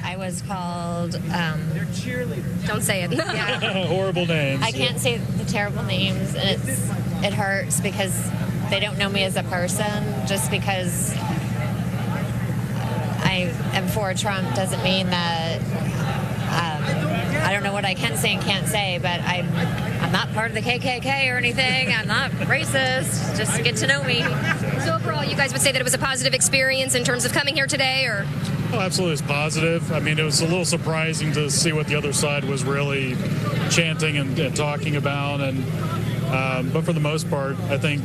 I was called... Don't say it. Yeah. Horrible names. I can't say the terrible names, and it hurts because they don't know me as a person. Just because I am for Trump doesn't mean that... I don't know what I can say and can't say, but I'm not part of the KKK or anything. I'm not racist. Just get to know me. So overall, you guys would say that it was a positive experience in terms of coming here today, or? Oh, absolutely, it's positive. I mean, it was a little surprising to see what the other side was really chanting and talking about, but for the most part, I think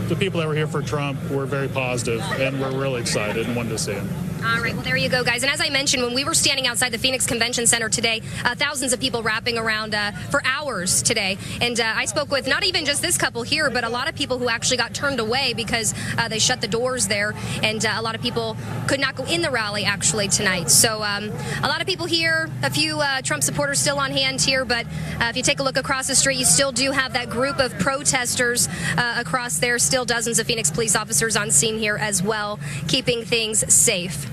the people that were here for Trump were very positive, and we're really excited and wanted to see him. All right, well, there you go, guys. And as I mentioned, when we were standing outside the Phoenix Convention Center today, thousands of people wrapping around for hours today. And I spoke with not even just this couple here, but a lot of people who actually got turned away because they shut the doors there. And a lot of people could not go in the rally, actually, tonight. So a lot of people here, a few Trump supporters still on hand here. But if you take a look across the street, you still do have that group of protesters across there. Still dozens of Phoenix police officers on scene here as well, keeping things safe.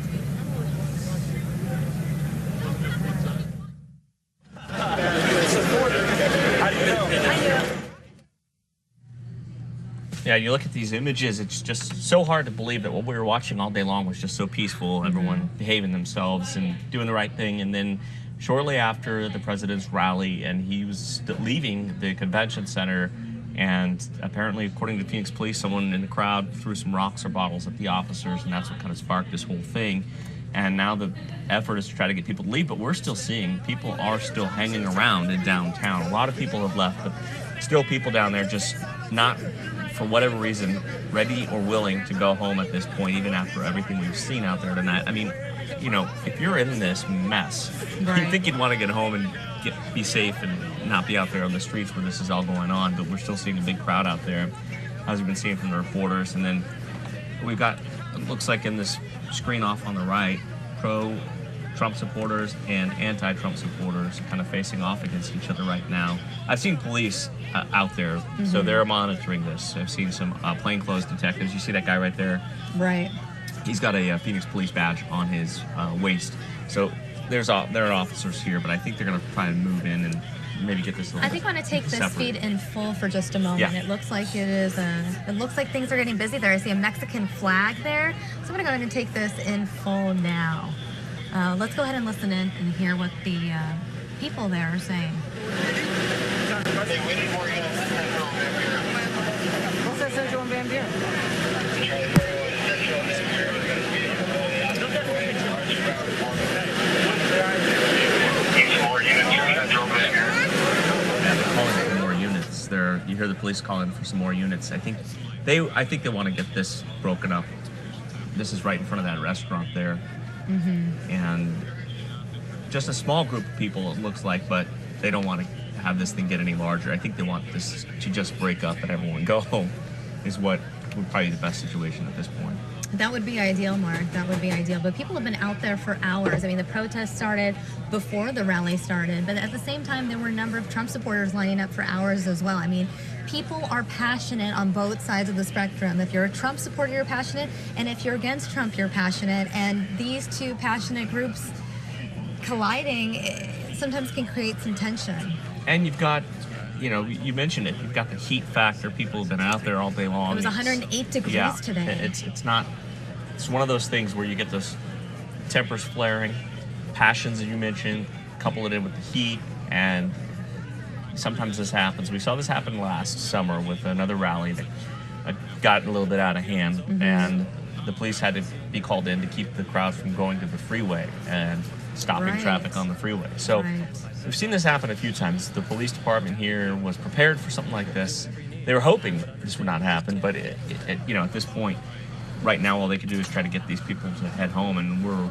Yeah, you look at these images, it's just so hard to believe that what we were watching all day long was just so peaceful, everyone behaving themselves and doing the right thing. And then shortly after the president's rally, and he was leaving the convention center, and apparently, according to Phoenix police, someone in the crowd threw some rocks or bottles at the officers, and that's what kind of sparked this whole thing. And now the effort is to try to get people to leave, but we're still seeing people are still hanging around in downtown. A lot of people have left, but still people down there just not, for whatever reason, ready or willing to go home at this point, even after everything we've seen out there tonight. I mean, you know, if you're in this mess, you'd think you'd want to get home and be safe and not be out there on the streets where this is all going on, but we're still seeing a big crowd out there, as we've been seeing from the reporters. And then we've got, it looks like in this screen off on the right, pro-Trump supporters and anti-Trump supporters kind of facing off against each other right now. I've seen police out there, so they're monitoring this. I've seen some plainclothes detectives. You see that guy right there? Right. He's got a Phoenix police badge on his waist. So there are officers here, but I think they're going to try and move in and maybe get this a little I think I want to take this separate. feed in full for just a moment. Yeah. It looks like it is it looks like things are getting busy there. I see a Mexican flag there. So I'm going to go ahead and take this in full now. Let's go ahead and listen in and hear what the people there are saying. What's that Central and Van Buren? Calling for more units. You hear the police calling for some more units. I think they want to get this broken up. This is right in front of that restaurant there. And just a small group of people, it looks like, but they don't want to have this thing get any larger. I think they want this to just break up and everyone go home is what would probably be the best situation at this point. That would be ideal, Mark. That would be ideal. But people have been out there for hours. I mean, the protest started before the rally started, but at the same time, there were a number of Trump supporters lining up for hours as well. I mean, people are passionate on both sides of the spectrum. If you're a Trump supporter, you're passionate, and if you're against Trump, you're passionate. And these two passionate groups colliding sometimes can create some tension. And you've got, you know, you mentioned it, you've got the heat factor. People have been out there all day long. It was 108 degrees today. It's not, it's one of those things where you get those tempers flaring, passions, as you mentioned, couple it in with the heat, and sometimes this happens. We saw this happen last summer with another rally that got a little bit out of hand, and the police had to be called in to keep the crowd from going to the freeway and stopping traffic on the freeway. So we've seen this happen a few times. The police department here was prepared for something like this. They were hoping this would not happen, but you know, at this point, right now, all they could do is try to get these people to head home, and we're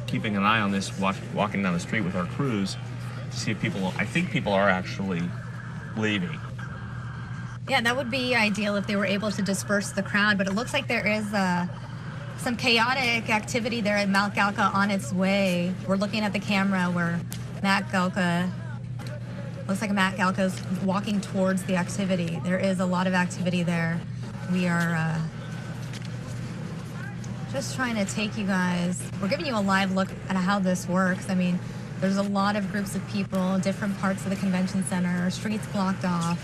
keeping an eye on this, walking down the street with our crews to see if people, I think people are actually leaving. Yeah, that would be ideal if they were able to disperse the crowd, but it looks like there is some chaotic activity there at Mount Galka on its way. We're looking at the camera where looks like Matt Galka's walking towards the activity. There is a lot of activity there. We are just trying to take you guys, we're giving you a live look at how this works. I mean, there's a lot of groups of people, different parts of the convention center, streets blocked off.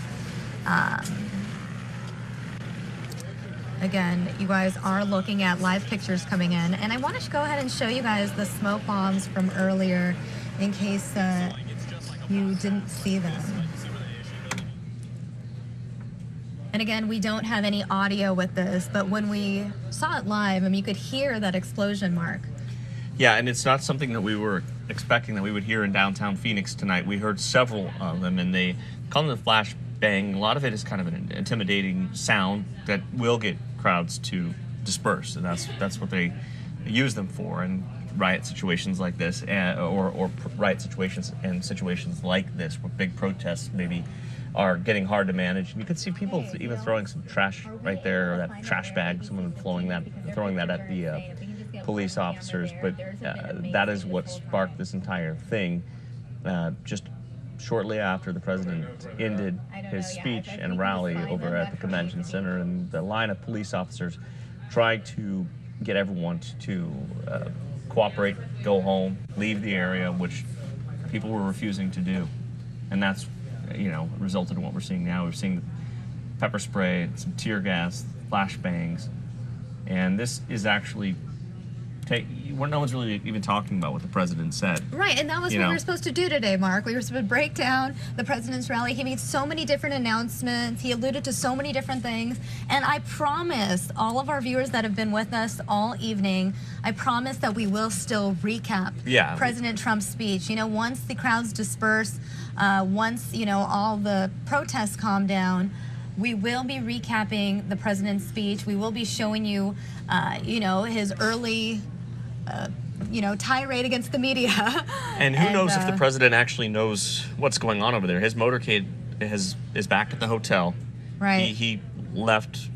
Again, you guys are looking at live pictures coming in, and I want to go ahead and show you guys the smoke bombs from earlier in case you didn't see them. And again, we don't have any audio with this, but when we saw it live, I mean, you could hear that explosion, Mark. Yeah, and it's not something that we were expecting that we would hear in downtown Phoenix tonight. We heard several of them, and they call them the flash bang. A lot of it is kind of an intimidating sound that will get crowds to disperse, and that's what they use them for in riot situations like this, or riot situations and situations like this, where big protests maybe are getting hard to manage. You could see people even throwing some trash right there, or that trash bag, someone throwing that at the police officers. But that is what sparked this entire thing. Just shortly after the president ended his speech and rally over at the convention center, and the line of police officers tried to get everyone to cooperate, go home, leave the area, which people were refusing to do. And that's, you know, resulted in what we're seeing now. We're seeing pepper spray, some tear gas, flashbangs, and this is actually no one's really even talking about what the president said. Right, and that was what we were supposed to do today, Mark. We were supposed to break down the president's rally. He made so many different announcements. He alluded to so many different things. And I promise all of our viewers that have been with us all evening, I promise that we will still recap President Trump's speech. You know, once the crowds disperse, once, you know, all the protests calm down, we will be recapping the president's speech. We will be showing you, you know, his early you know, tirade against the media. And who knows if the president actually knows what's going on over there. His motorcade is back at the hotel. Right. He left,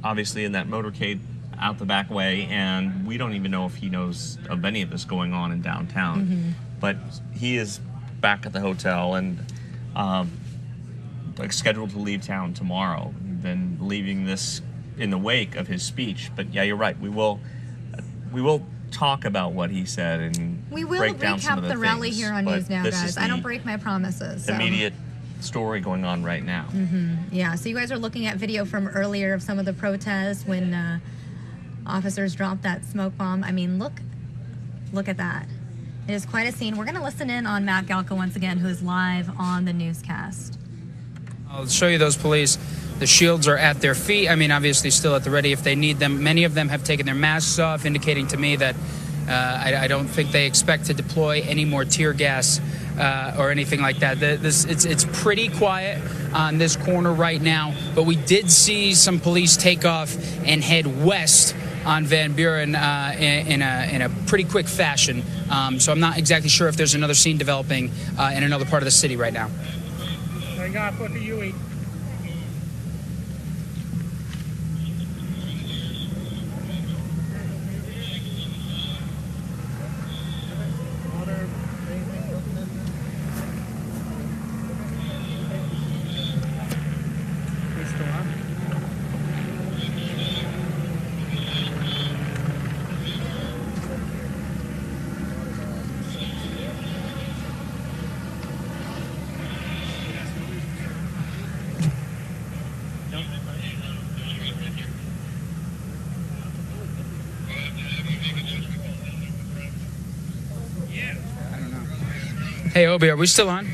obviously, in that motorcade out the back way, and we don't even know if he knows of any of this going on in downtown. But he is back at the hotel and like scheduled to leave town tomorrow, then leaving this in the wake of his speech. But yeah, you're right. We will talk about what he said, and we will break down some of the rally here on News Now, guys. I don't break my promises. So. Immediate story going on right now. Yeah, so you guys are looking at video from earlier of some of the protests when officers dropped that smoke bomb. I mean, look at that. It is quite a scene. We're going to listen in on Matt Galka once again, who is live on the newscast. I'll show you those police. The shields are at their feet. I mean, obviously still at the ready if they need them. Many of them have taken their masks off, indicating to me that I don't think they expect to deploy any more tear gas or anything like that. It's pretty quiet on this corner right now, but we did see some police take off and head west on Van Buren in a pretty quick fashion. So I'm not exactly sure if there's another scene developing in another part of the city right now. I got to put the UE. Hey, Obi, are we still on?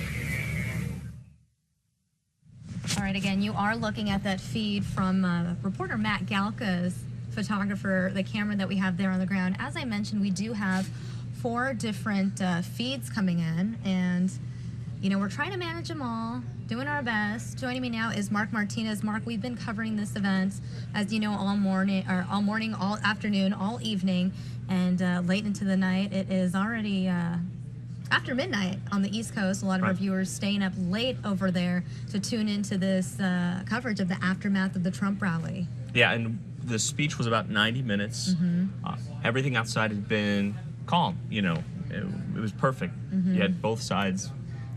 All right, again, you are looking at that feed from reporter Matt Galka's photographer, the camera that we have there on the ground. As I mentioned, we do have 4 different feeds coming in, and you know, we're trying to manage them all, doing our best. Joining me now is Mark Martinez. Mark, we've been covering this event, as you know, all morning, all afternoon, all evening, and late into the night. It is already after midnight on the East Coast. A lot of our viewers staying up late over there to tune into this coverage of the aftermath of the Trump rally. Yeah, and the speech was about 90 minutes. Everything outside had been calm, you know. It was perfect. You had both sides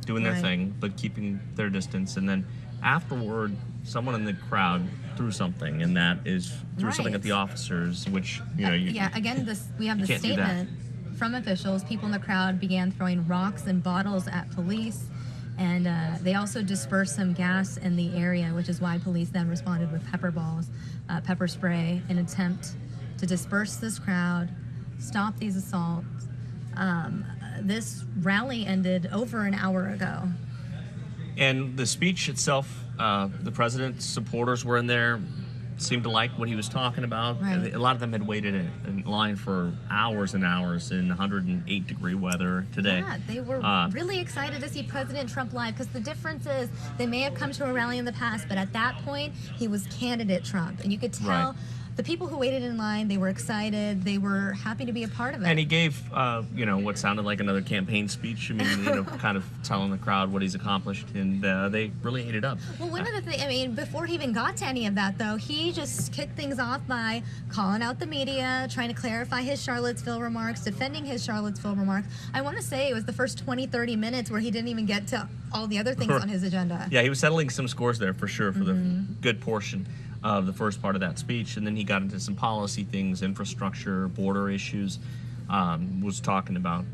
doing their thing, but keeping their distance. And then afterward, someone in the crowd threw something, and that is threw something at the officers, which, you know, again, we have the statement from officials. People in the crowd began throwing rocks and bottles at police, and they also dispersed some gas in the area, which is why police then responded with pepper spray, in an attempt to disperse this crowd, stop these assaults. This rally ended over an hour ago. And the speech itself, the president's supporters were in there, seemed to like what he was talking about. A lot of them had waited in line for hours and hours in 108-degree weather today. Yeah, they were really excited to see President Trump live, because the difference is they may have come to a rally in the past, but at that point, he was candidate Trump. And you could tell the people who waited in line, they were excited. They were happy to be a part of it. And he gave, you know, what sounded like another campaign speech. I mean, you know, kind of telling the crowd what he's accomplished, and they really ate it up. Well, one of the things, I mean, before he even got to any of that, though, he just kicked things off by calling out the media, trying to clarify his Charlottesville remarks, defending his Charlottesville remarks. I want to say it was the first 20, 30 minutes where he didn't even get to all the other things on his agenda. Yeah, he was settling some scores there for sure for the good portion of the first part of that speech, and then he got into some policy things, infrastructure, border issues, was talking about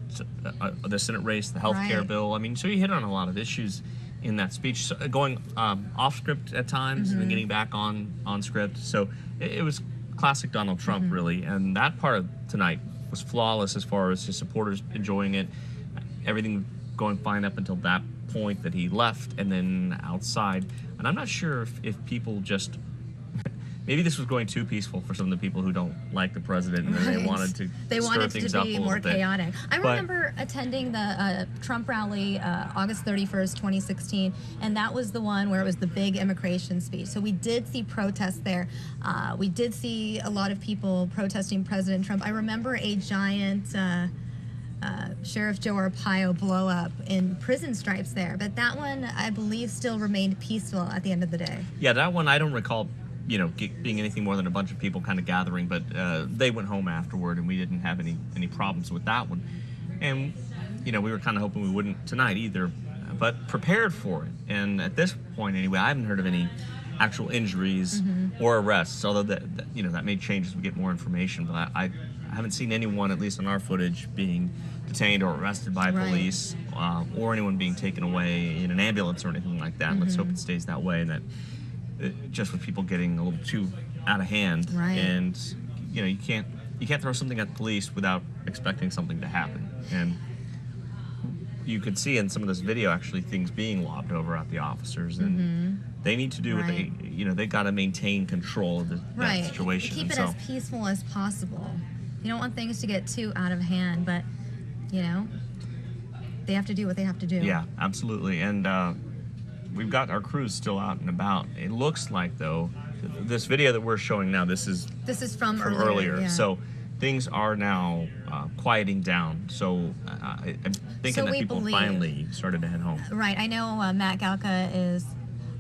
the Senate race, the health care bill. I mean, so he hit on a lot of issues in that speech, so going off script at times and then getting back on script. So it was classic Donald Trump, really, and that part of tonight was flawless as far as his supporters enjoying it, everything going fine up until that point that he left, and then outside. And I'm not sure if people just maybe this was going too peaceful for some of the people who don't like the president, and they wanted to stir things up a little bit. More chaotic. I remember attending the Trump rally August 31st, 2016, and that was the one where it was the big immigration speech. So we did see protests there. We did see a lot of people protesting President Trump. I remember a giant Sheriff Joe Arpaio blow up in prison stripes there, but that one, I believe, still remained peaceful at the end of the day. Yeah, that one I don't recall, you know, being anything more than a bunch of people kind of gathering, but they went home afterward, and we didn't have any problems with that one. And, you know, we were kind of hoping we wouldn't tonight either, but prepared for it. And at this point, anyway, I haven't heard of any actual injuries or arrests, although that may change as we get more information. But I haven't seen anyone, at least on our footage, being detained or arrested by police, or anyone being taken away in an ambulance or anything like that. Let's hope it stays that way, and that just with people getting a little too out of hand, and you know, you can't throw something at the police without expecting something to happen. And you could see in some of this video actually things being lobbed over at the officers, and they need to do what they, you know, they got to maintain control of that situation. Keep it as peaceful as possible. You don't want things to get too out of hand, but you know, they have to do what they have to do. Yeah, absolutely. And we've got our crews still out and about. It looks like, though, this video that we're showing now, this is from earlier. Yeah. So things are now quieting down. So I'm thinking that people finally started to head home. Right. I know Matt Galka is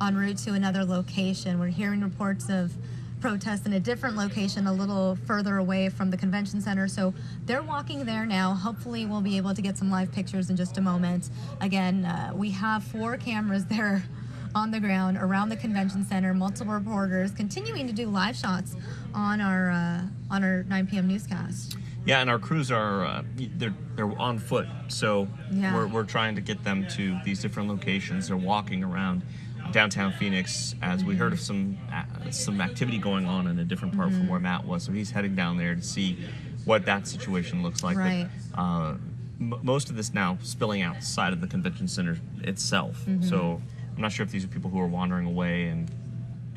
en route to another location. We're hearing reports of protests in a different location a little further away from the convention center, so they're walking there now. Hopefully we'll be able to get some live pictures in just a moment. Again, we have 4 cameras there on the ground around the convention center, multiple reporters continuing to do live shots on our 9 p.m. newscast. Yeah, and our crews are they're on foot, so we're trying to get them to these different locations. They're walking around downtown Phoenix, as we heard of some activity going on in a different part from where Matt was, so he's heading down there to see what that situation looks like. Right. But, most of this now spilling outside of the convention center itself. So I'm not sure if these are people who are wandering away and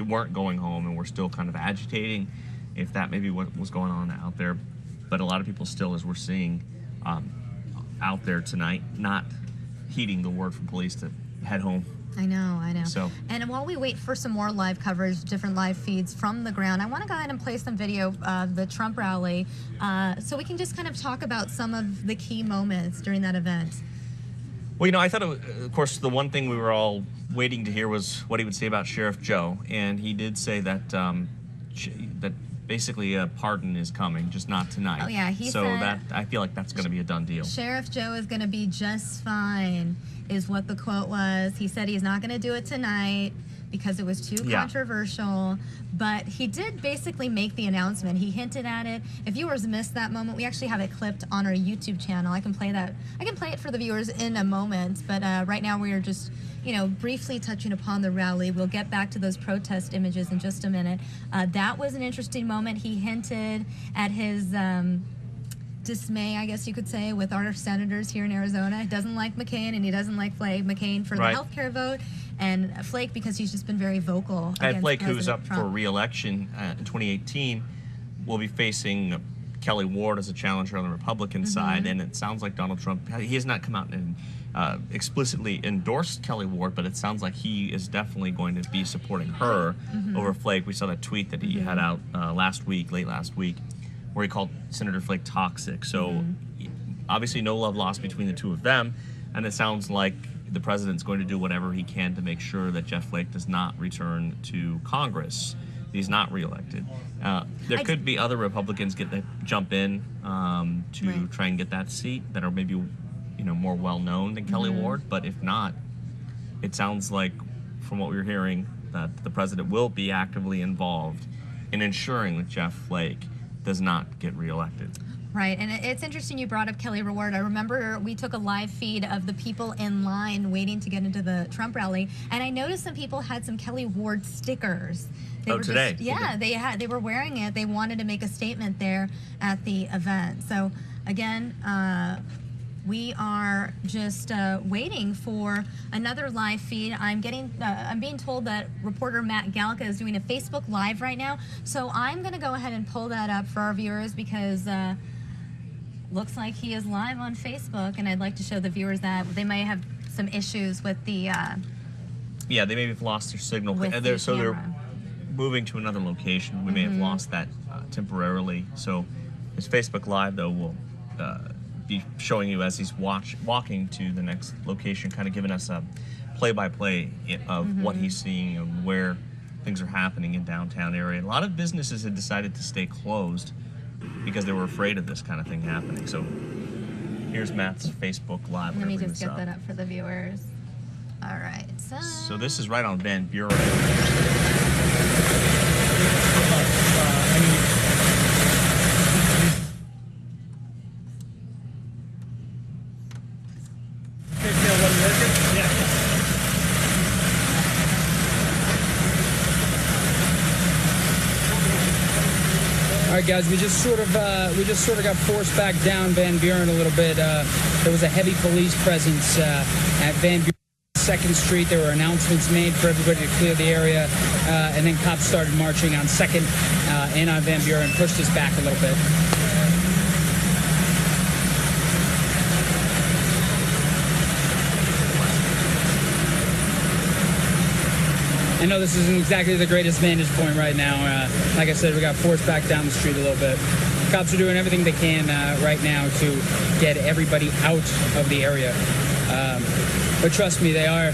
weren't going home and were still kind of agitating, if that maybe what was going on out there. But a lot of people still, as we're seeing out there tonight, not heeding the word from police to head home. I know. So, and while we wait for some more live coverage, different live feeds from the ground, I want to go ahead and play some video of the Trump rally so we can just kind of talk about some of the key moments during that event. Well, you know, I thought, of course, the one thing we were all waiting to hear was what he would say about Sheriff Joe, and he did say that that basically a pardon is coming, just not tonight. Oh yeah, he so said that I feel like that's going to be a done deal. Sheriff Joe is going to be just fine, is what the quote was. He said he's not going to do it tonight because it was too controversial, but he did basically make the announcement. He hinted at it. If viewers missed that moment, we actually have it clipped on our YouTube channel. I can play that. I can play it for the viewers in a moment, but right now we are just, you know, briefly touching upon the rally. We'll get back to those protest images in just a minute. That was an interesting moment. He hinted at his dismay, I guess you could say, with our senators here in Arizona. He doesn't like McCain, and he doesn't like Flake. McCain for the healthcare vote, and Flake because he's just been very vocal. And Flake, President who's up Trump. for re-election in 2018, will be facing Kelly Ward as a challenger on the Republican side, and it sounds like Donald Trump, he has not come out and explicitly endorsed Kelly Ward, but it sounds like he is definitely going to be supporting her over Flake. We saw that tweet that he had out late last week, where he called Senator Flake toxic. So obviously no love lost between the two of them, and it sounds like the president's going to do whatever he can to make sure that Jeff Flake does not return to Congress. He's not reelected. There could be other Republicans jump in to try and get that seat that are maybe, you know, more well known than Kelly Ward. But if not, it sounds like, from what we're hearing, that the president will be actively involved in ensuring that Jeff Flake does not get reelected. Right, and it's interesting you brought up Kelly Ward. I remember we took a live feed of the people in line waiting to get into the Trump rally, and I noticed some people had some Kelly Ward stickers. They were today? They were wearing it. They wanted to make a statement there at the event. So again, we are just waiting for another live feed. I'm being told that reporter Matt Galka is doing a Facebook Live right now. So I'm going to go ahead and pull that up for our viewers because looks like he is live on Facebook, and I'd like to show the viewers that they may have some issues with the. Yeah, they may have lost their signal. So they're moving to another location. We may have lost that temporarily. So his Facebook Live, though, will be showing you as he's walking to the next location, kind of giving us a play-by-play of what he's seeing and where things are happening in downtown area. A lot of businesses had decided to stay closed because they were afraid of this kind of thing happening. So here's Matt's Facebook Live. Let me just get that up for the viewers. All right. So this is right on Van Buren. All right, guys, we just sort of got forced back down Van Buren a little bit. There was a heavy police presence at Van Buren 2nd Street. There were announcements made for everybody to clear the area, and then cops started marching on 2nd and on Van Buren, pushed us back a little bit. I know this isn't exactly the greatest vantage point right now. Like I said, we got forced back down the street a little bit. Cops are doing everything they can right now to get everybody out of the area. But trust me, they are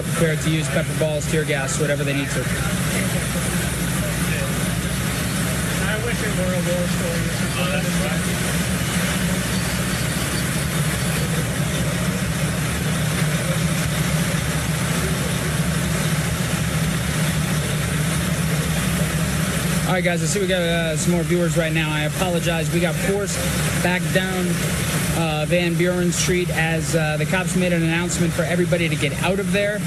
prepared to use pepper balls, tear gas, whatever they need to. I wish it were a war story. All right, guys, I see we got some more viewers right now. I apologize. We got forced back down Van Buren Street as the cops made an announcement for everybody to get out of there.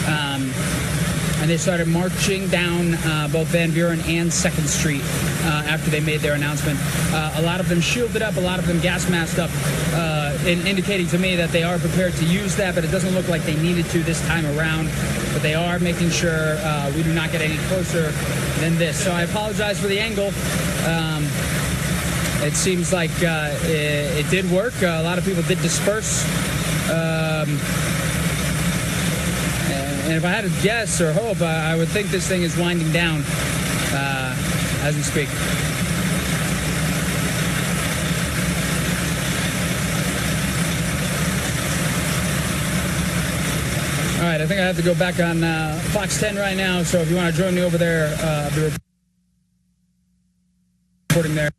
And they started marching down both Van Buren and 2nd Street after they made their announcement. A lot of them shielded up, a lot of them gas masked up, indicating to me that they are prepared to use that, but it doesn't look like they needed to this time around. But they are making sure we do not get any closer than this. So I apologize for the angle. It seems like it did work. A lot of people did disperse. And if I had to guess or hope, I would think this thing is winding down as we speak. All right, I think I have to go back on Fox 10 right now, so if you want to join me over there, I'll be reporting there.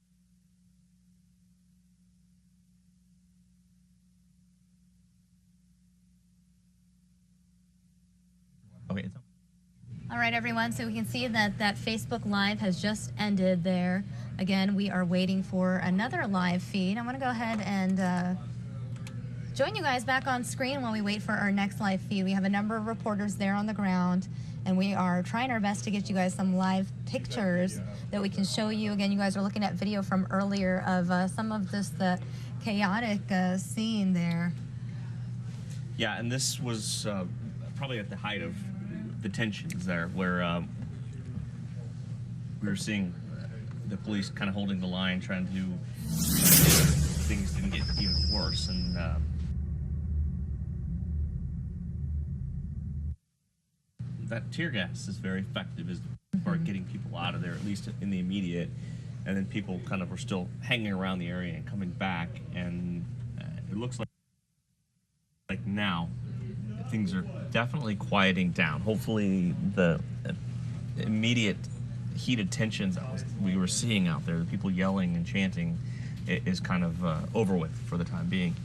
Okay. All right, everyone, so we can see that Facebook Live has just ended there. Again, we are waiting for another live feed. I'm going to go ahead and join you guys back on screen while we wait for our next live feed. We have a number of reporters there on the ground, and we are trying our best to get you guys some live pictures that we can show you. Again, you guys are looking at video from earlier of some of the chaotic scene there. Yeah, and this was probably at the height of the tensions there, where we were seeing the police kind of holding the line, trying to things didn't get even worse. And that tear gas is very effective as far as getting people out of there, at least in the immediate. And then people kind of were still hanging around the area and coming back. And it looks like now things are definitely quieting down. Hopefully the immediate heated tensions we were seeing out there, the people yelling and chanting, is kind of over with for the time being.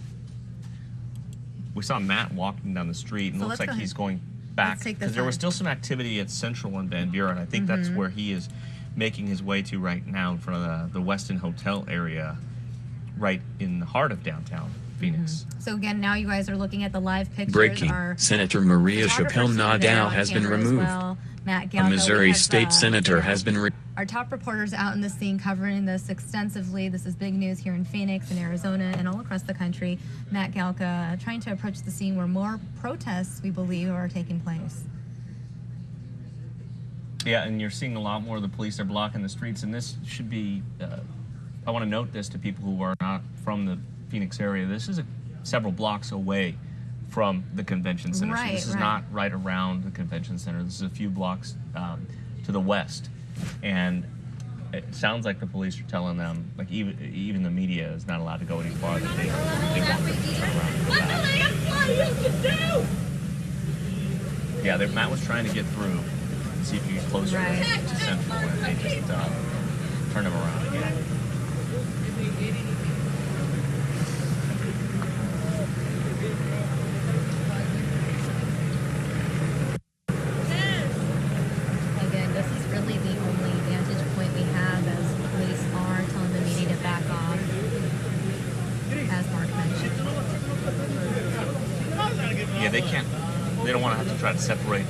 We saw Matt walking down the street, and it looks like he's going back, because there was still some activity at Central and Van Buren. I think that's where he is making his way to right now, in front of the Westin Hotel area, right in the heart of downtown Phoenix. So again, now you guys are looking at the live pictures. Breaking. Senator Maria Chappelle Nadal has been removed. Well. Matt A Missouri state senator has been removed. Our top reporters out in the scene covering this extensively. This is big news here in Phoenix and Arizona and all across the country. Matt Galka trying to approach the scene where more protests, we believe, are taking place. Yeah, and you're seeing a lot more of the police are blocking the streets, and this should be, I want to note this to people who are not from the Phoenix area. This is several blocks away from the convention center. Right, so this is not right around the convention center. This is a few blocks to the west. And it sounds like the police are telling them, like even the media is not allowed to go any farther. They want them to turn around. Yeah, Matt was trying to get through, see if he could closer to Central, and they just turn him around again. They don't want to have to try to separate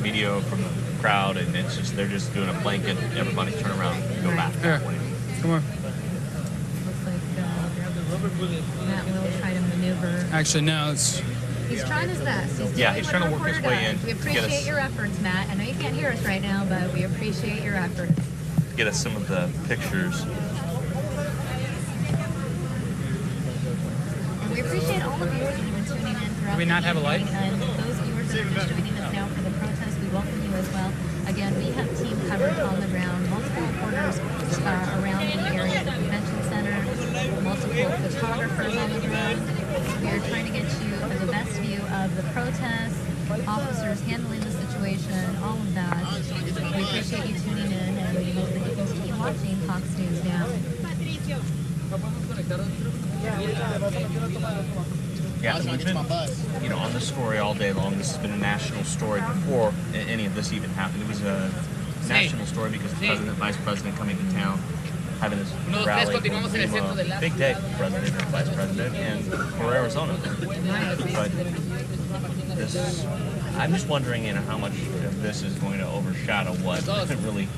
video from the crowd, and it's just they're just doing a blanket. Everybody turn around and go back. Here, come on. Looks like Matt will try to maneuver. Actually, no, it's. He's trying his best. He's trying to work his way in. We appreciate your efforts, Matt. I know you can't hear us right now, but we appreciate your efforts. Get us some of the pictures. And we appreciate all the viewers that have been tuning in throughout. Do we not have a light? And those viewers that are just joining us now for the protest, we welcome you as well. Again, we have team coverage on the ground, multiple reporters around the area of the convention center, multiple photographers on the ground. We are trying to get you the best view of the protest, officers handling the situation, all of that. We appreciate you tuning in, and we hope that you continue watching Fox News Now. Yeah, we've been, on this story all day long. This has been a national story before any of this even happened. It was a national story because the president, vice president coming to town, having this rally. Big day for the president and vice president, and for Arizona. But this, I'm just wondering, how much of this is going to overshadow what really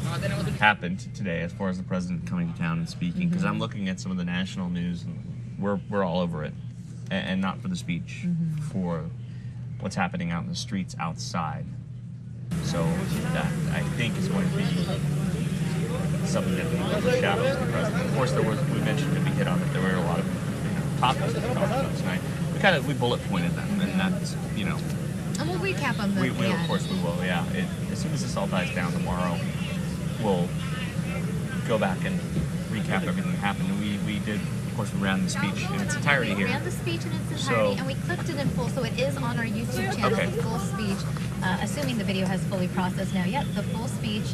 happened today as far as the president coming to town and speaking. Because I'm looking at some of the national news, and we're all over it. and not for the speech, for what's happening out in the streets outside. So that, I think, is going to be something that will overshadow the president. Of course, we mentioned that we hit on it. There were a lot of topics that we talked about tonight. We bullet pointed them, and that's, And we'll recap them. We of course we will. Yeah. As soon as this all dies down tomorrow, we'll go back and recap everything that happened. And we did. Of course, we ran the speech in its entirety here. We ran the speech in its entirety, and we clipped it in full, so it is on our YouTube channel, the full speech, assuming the video has fully processed now. Yep, the full speech.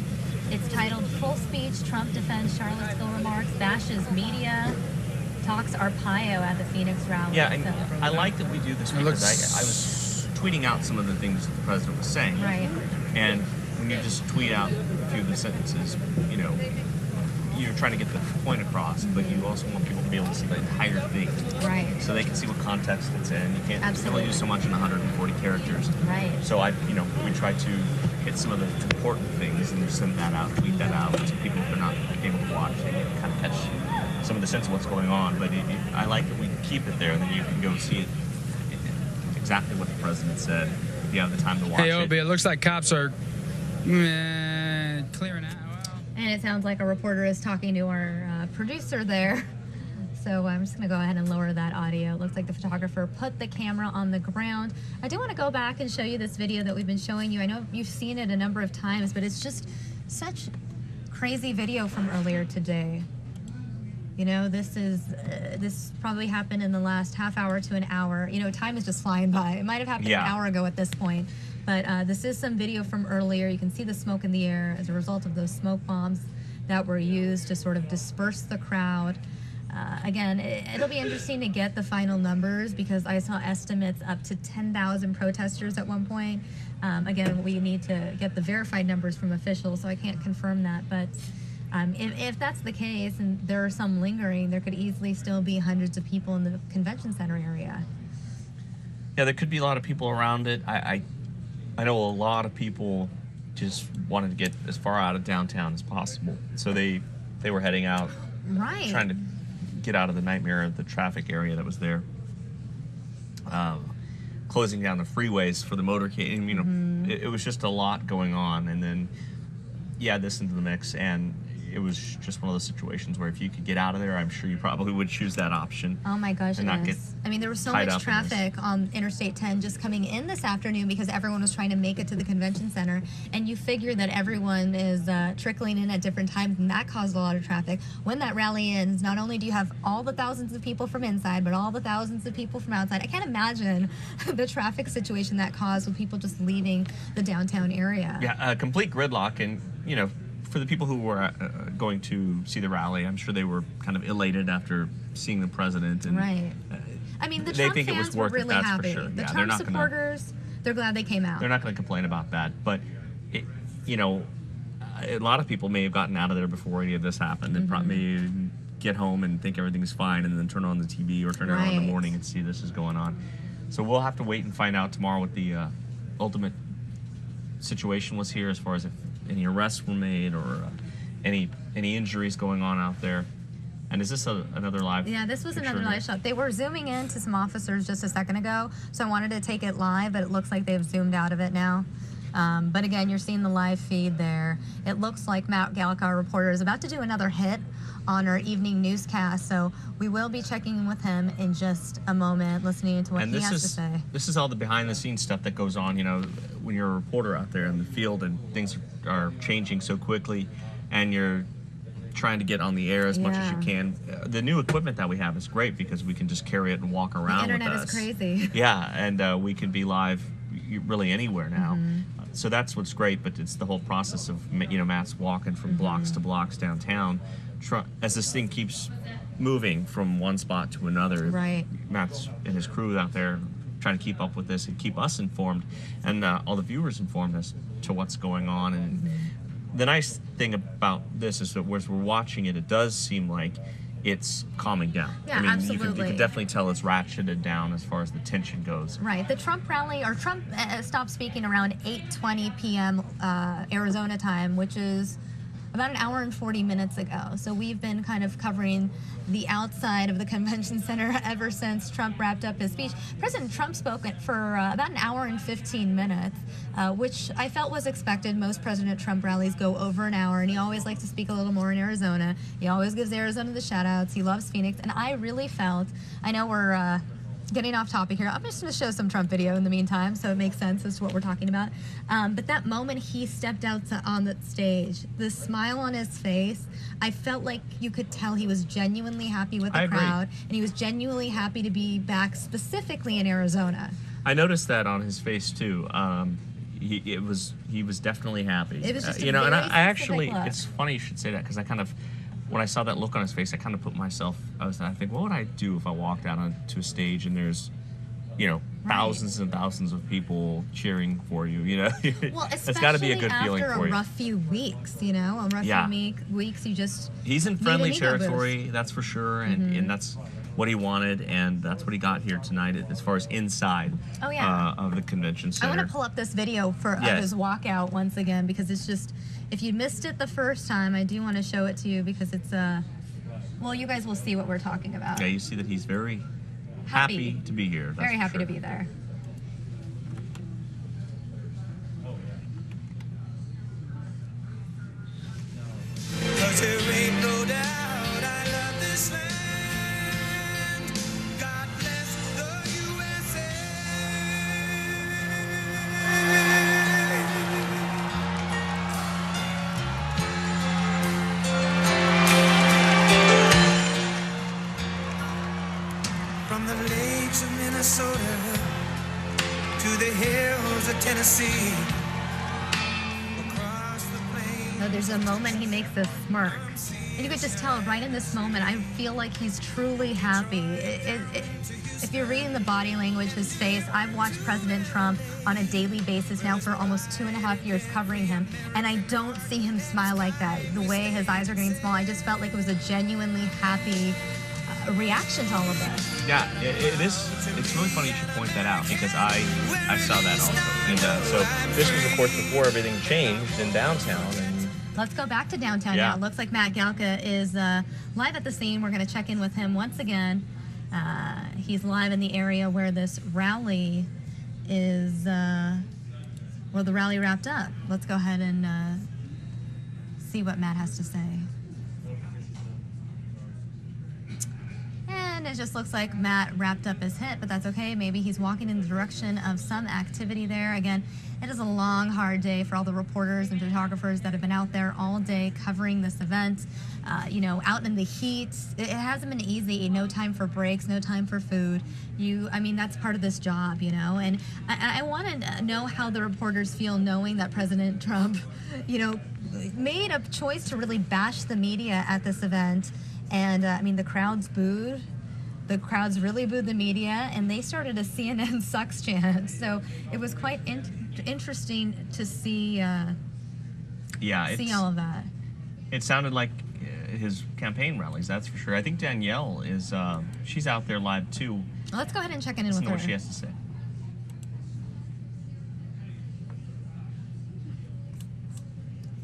It's titled Full Speech, Trump Defends Charlottesville Remarks, Bashes Media, Talks Arpaio at the Phoenix rally. Yeah, and I like that we do this because I was tweeting out some of the things that the president was saying. Right. And when you just tweet out a few of the sentences, you're trying to get the point across, but you also want people to be able to see the entire thing. Right. So they can see what context it's in. You can't only do so much in 140 characters. Right. So we try to hit some of the important things and send that out, tweet that out to people who are not able to watch and kind of catch some of the sense of what's going on. But I like that we keep it there, and then you can go see it exactly what the president said if you have the time to watch Hey, it. Obi, it looks like cops are clearing out. And it sounds like a reporter is talking to our producer there. So I'm just going to go ahead and lower that audio. It looks like the photographer put the camera on the ground. I do want to go back and show you this video that we've been showing you. I know you've seen it a number of times, but it's just such crazy video from earlier today. This probably happened in the last half hour to an hour. Time is just flying by. It might have happened an hour ago at this point. But this is some video from earlier. You can see the smoke in the air as a result of those smoke bombs that were used to sort of disperse the crowd. Again, it'll be interesting to get the final numbers because I saw estimates up to 10,000 protesters at one point. Again, we need to get the verified numbers from officials, so I can't confirm that. But if that's the case and there are some lingering, there could easily still be hundreds of people in the convention center area. Yeah, there could be a lot of people around it. I know a lot of people just wanted to get as far out of downtown as possible. So they were heading out, trying to get out of the nightmare of the traffic area that was there. Closing down the freeways for the motorcade. It was just a lot going on. And then, this into the mix. And it was just one of those situations where if you could get out of there, I'm sure you probably would choose that option. Oh my gosh, yes. There was so much traffic on Interstate 10 just coming in this afternoon because everyone was trying to make it to the convention center. And you figure that everyone is trickling in at different times, and that caused a lot of traffic. When that rally ends, not only do you have all the thousands of people from inside, but all the thousands of people from outside. I can't imagine the traffic situation that caused with people just leaving the downtown area. Yeah, a complete gridlock. And, for the people who were going to see the rally, I'm sure they were kind of elated after seeing the president. And, the they Trump think it fans was worth were really it, that's happy. for sure. The Yeah, Trump supporters, they're glad they came out. They're not going to complain about that. But, a lot of people may have gotten out of there before any of this happened and probably get home and think everything's fine and then turn on the TV or turn it on in the morning and see this is going on. So we'll have to wait and find out tomorrow what the ultimate situation was here as far as if any arrests were made or any injuries going on out there. And is this another live? Yeah, this was another here? live shot. They were zooming in to some officers just a second ago, so I wanted to take it live, but it looks like they've zoomed out of it now. But again, you're seeing the live feed there. It looks like Matt Gallica, our reporter, is about to do another hit on our evening newscast, so we will be checking in with him in just a moment, listening to what he has to say. This is all the behind-the-scenes stuff that goes on, when you're a reporter out there in the field and things are changing so quickly, and you're trying to get on the air as much as you can. The new equipment that we have is great because we can just carry it and walk around with us. The internet is crazy. Yeah, and we can be live really anywhere now. So that's what's great, but it's the whole process of, Matt's walking from blocks to blocks downtown. As this thing keeps moving from one spot to another, Matt's and his crew out there trying to keep up with this and keep us informed and all the viewers informed as to what's going on. And the nice thing about this is that as we're watching it, it does seem like it's calming down. Yeah, absolutely. You can definitely tell it's ratcheted down as far as the tension goes. Right. The Trump rally, or Trump stopped speaking around 8:20 p.m. Arizona time, which is about an hour and 40 minutes ago. So we've been kind of covering the outside of the convention center ever since Trump wrapped up his speech. President Trump spoke for about an hour and 15 minutes, which I felt was expected. Most President Trump rallies go over an hour, and he always likes to speak a little more in Arizona. He always gives Arizona the shout-outs. He loves Phoenix, and I really felt, I know we're getting off topic here. I'm just going to show some Trump video in the meantime, so it makes sense as to what we're talking about. But that moment he stepped out on the stage, the smile on his face, I felt like you could tell he was genuinely happy with the crowd, and he was genuinely happy to be back, specifically in Arizona. I noticed that on his face too. He was definitely happy. It was just you know, and I actually, look. it's funny you should say that, because I kind of, when I saw that look on his face, I kind of put myself, I think, what would I do if I walked out onto a stage and there's, you know, thousands and thousands of people cheering for you, you know? Well, it's got to be a good feeling for after a you. rough few weeks, you know, a rough few weeks, you just He's in need friendly an ego territory, boost. that's for sure, and that's what he wanted, and that's what he got here tonight as far as inside of the convention center. I want to pull up this video of his walkout once again, because it's just, if you missed it the first time, I do want to show it to you, because it's well, you guys will see what we're talking about. Yeah, you see that he's very happy to be here. That's Very for happy sure. to be there. Cause there ain't no doubt I love this land. God bless the USA. From the lakes of Minnesota to the hills of Tennessee. There's a moment he makes a smirk, and you could just tell right in this moment, I feel like he's truly happy. If you're reading the body language, his face, I've watched President Trump on a daily basis now for almost 2.5 years covering him, and I don't see him smile like that. The way his eyes are getting small, I just felt like it was a genuinely happy reaction to all of this. Yeah, it is. It's really funny you should point that out, because I saw that also. And so this was, of course, before everything changed in downtown. And let's go back to downtown now. It looks like Matt Galka is live at the scene. We're going to check in with him once again. He's live in the area where this rally is, well, the rally wrapped up. Let's go ahead and see what Matt has to say. And it just looks like Matt wrapped up his hit, but that's okay. Maybe he's walking in the direction of some activity there. Again, it is a long, hard day for all the reporters and photographers that have been out there all day covering this event. You know, out in the heat. It hasn't been easy. No time for breaks, no time for food. I mean, that's part of this job, you know. And I want to know how the reporters feel knowing that President Trump, you know, made a choice to really bash the media at this event. And I mean, the crowds booed. The crowds really booed the media, and they started a CNN sucks chant. So it was quite interesting to see. See all of that. It sounded like his campaign rallies, that's for sure. I think Danielle is. She's out there live too. Let's go ahead and check in with Listen to her. what she has to say.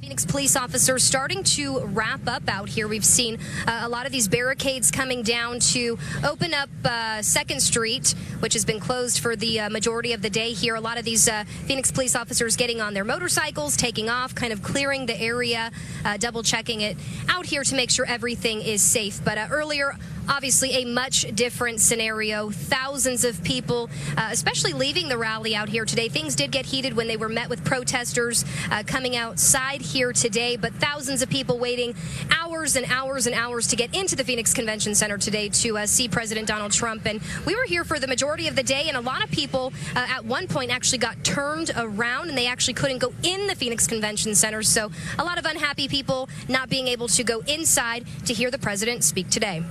Phoenix police officers starting to wrap up out here. We've seen a lot of these barricades coming down to open up 2nd Street, which has been closed for the majority of the day here. A lot of these Phoenix police officers getting on their motorcycles, taking off, kind of clearing the area, double checking it out here to make sure everything is safe. But earlier, obviously a much different scenario. Thousands of people, especially leaving the rally out here today. Things did get heated when they were met with protesters coming outside here today, but thousands of people waiting hours and hours and hours to get into the Phoenix Convention Center today to see President Donald Trump. And we were here for the majority of the day, and a lot of people at one point actually got turned around, and they actually couldn't go in the Phoenix Convention Center. So a lot of unhappy people not being able to go inside to hear the president speak today.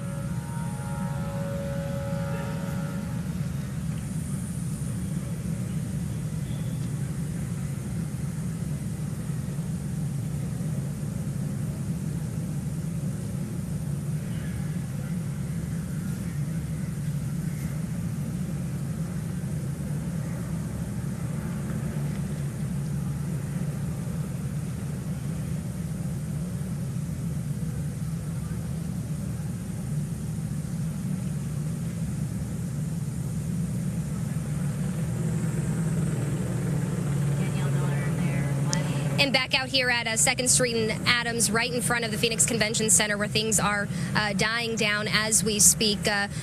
And back out here at 2nd Street and Adams, right in front of the Phoenix Convention Center, where things are dying down as we speak.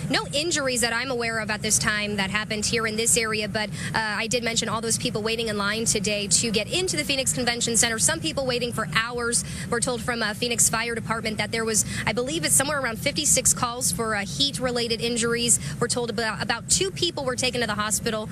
No injuries that I'm aware of at this time that happened here in this area, but I did mention all those people waiting in line today to get into the Phoenix Convention Center. Some people waiting for hours. We're told from Phoenix Fire Department that there was, I believe it's somewhere around 56 calls for heat-related injuries. We're told about 2 people were taken to the hospital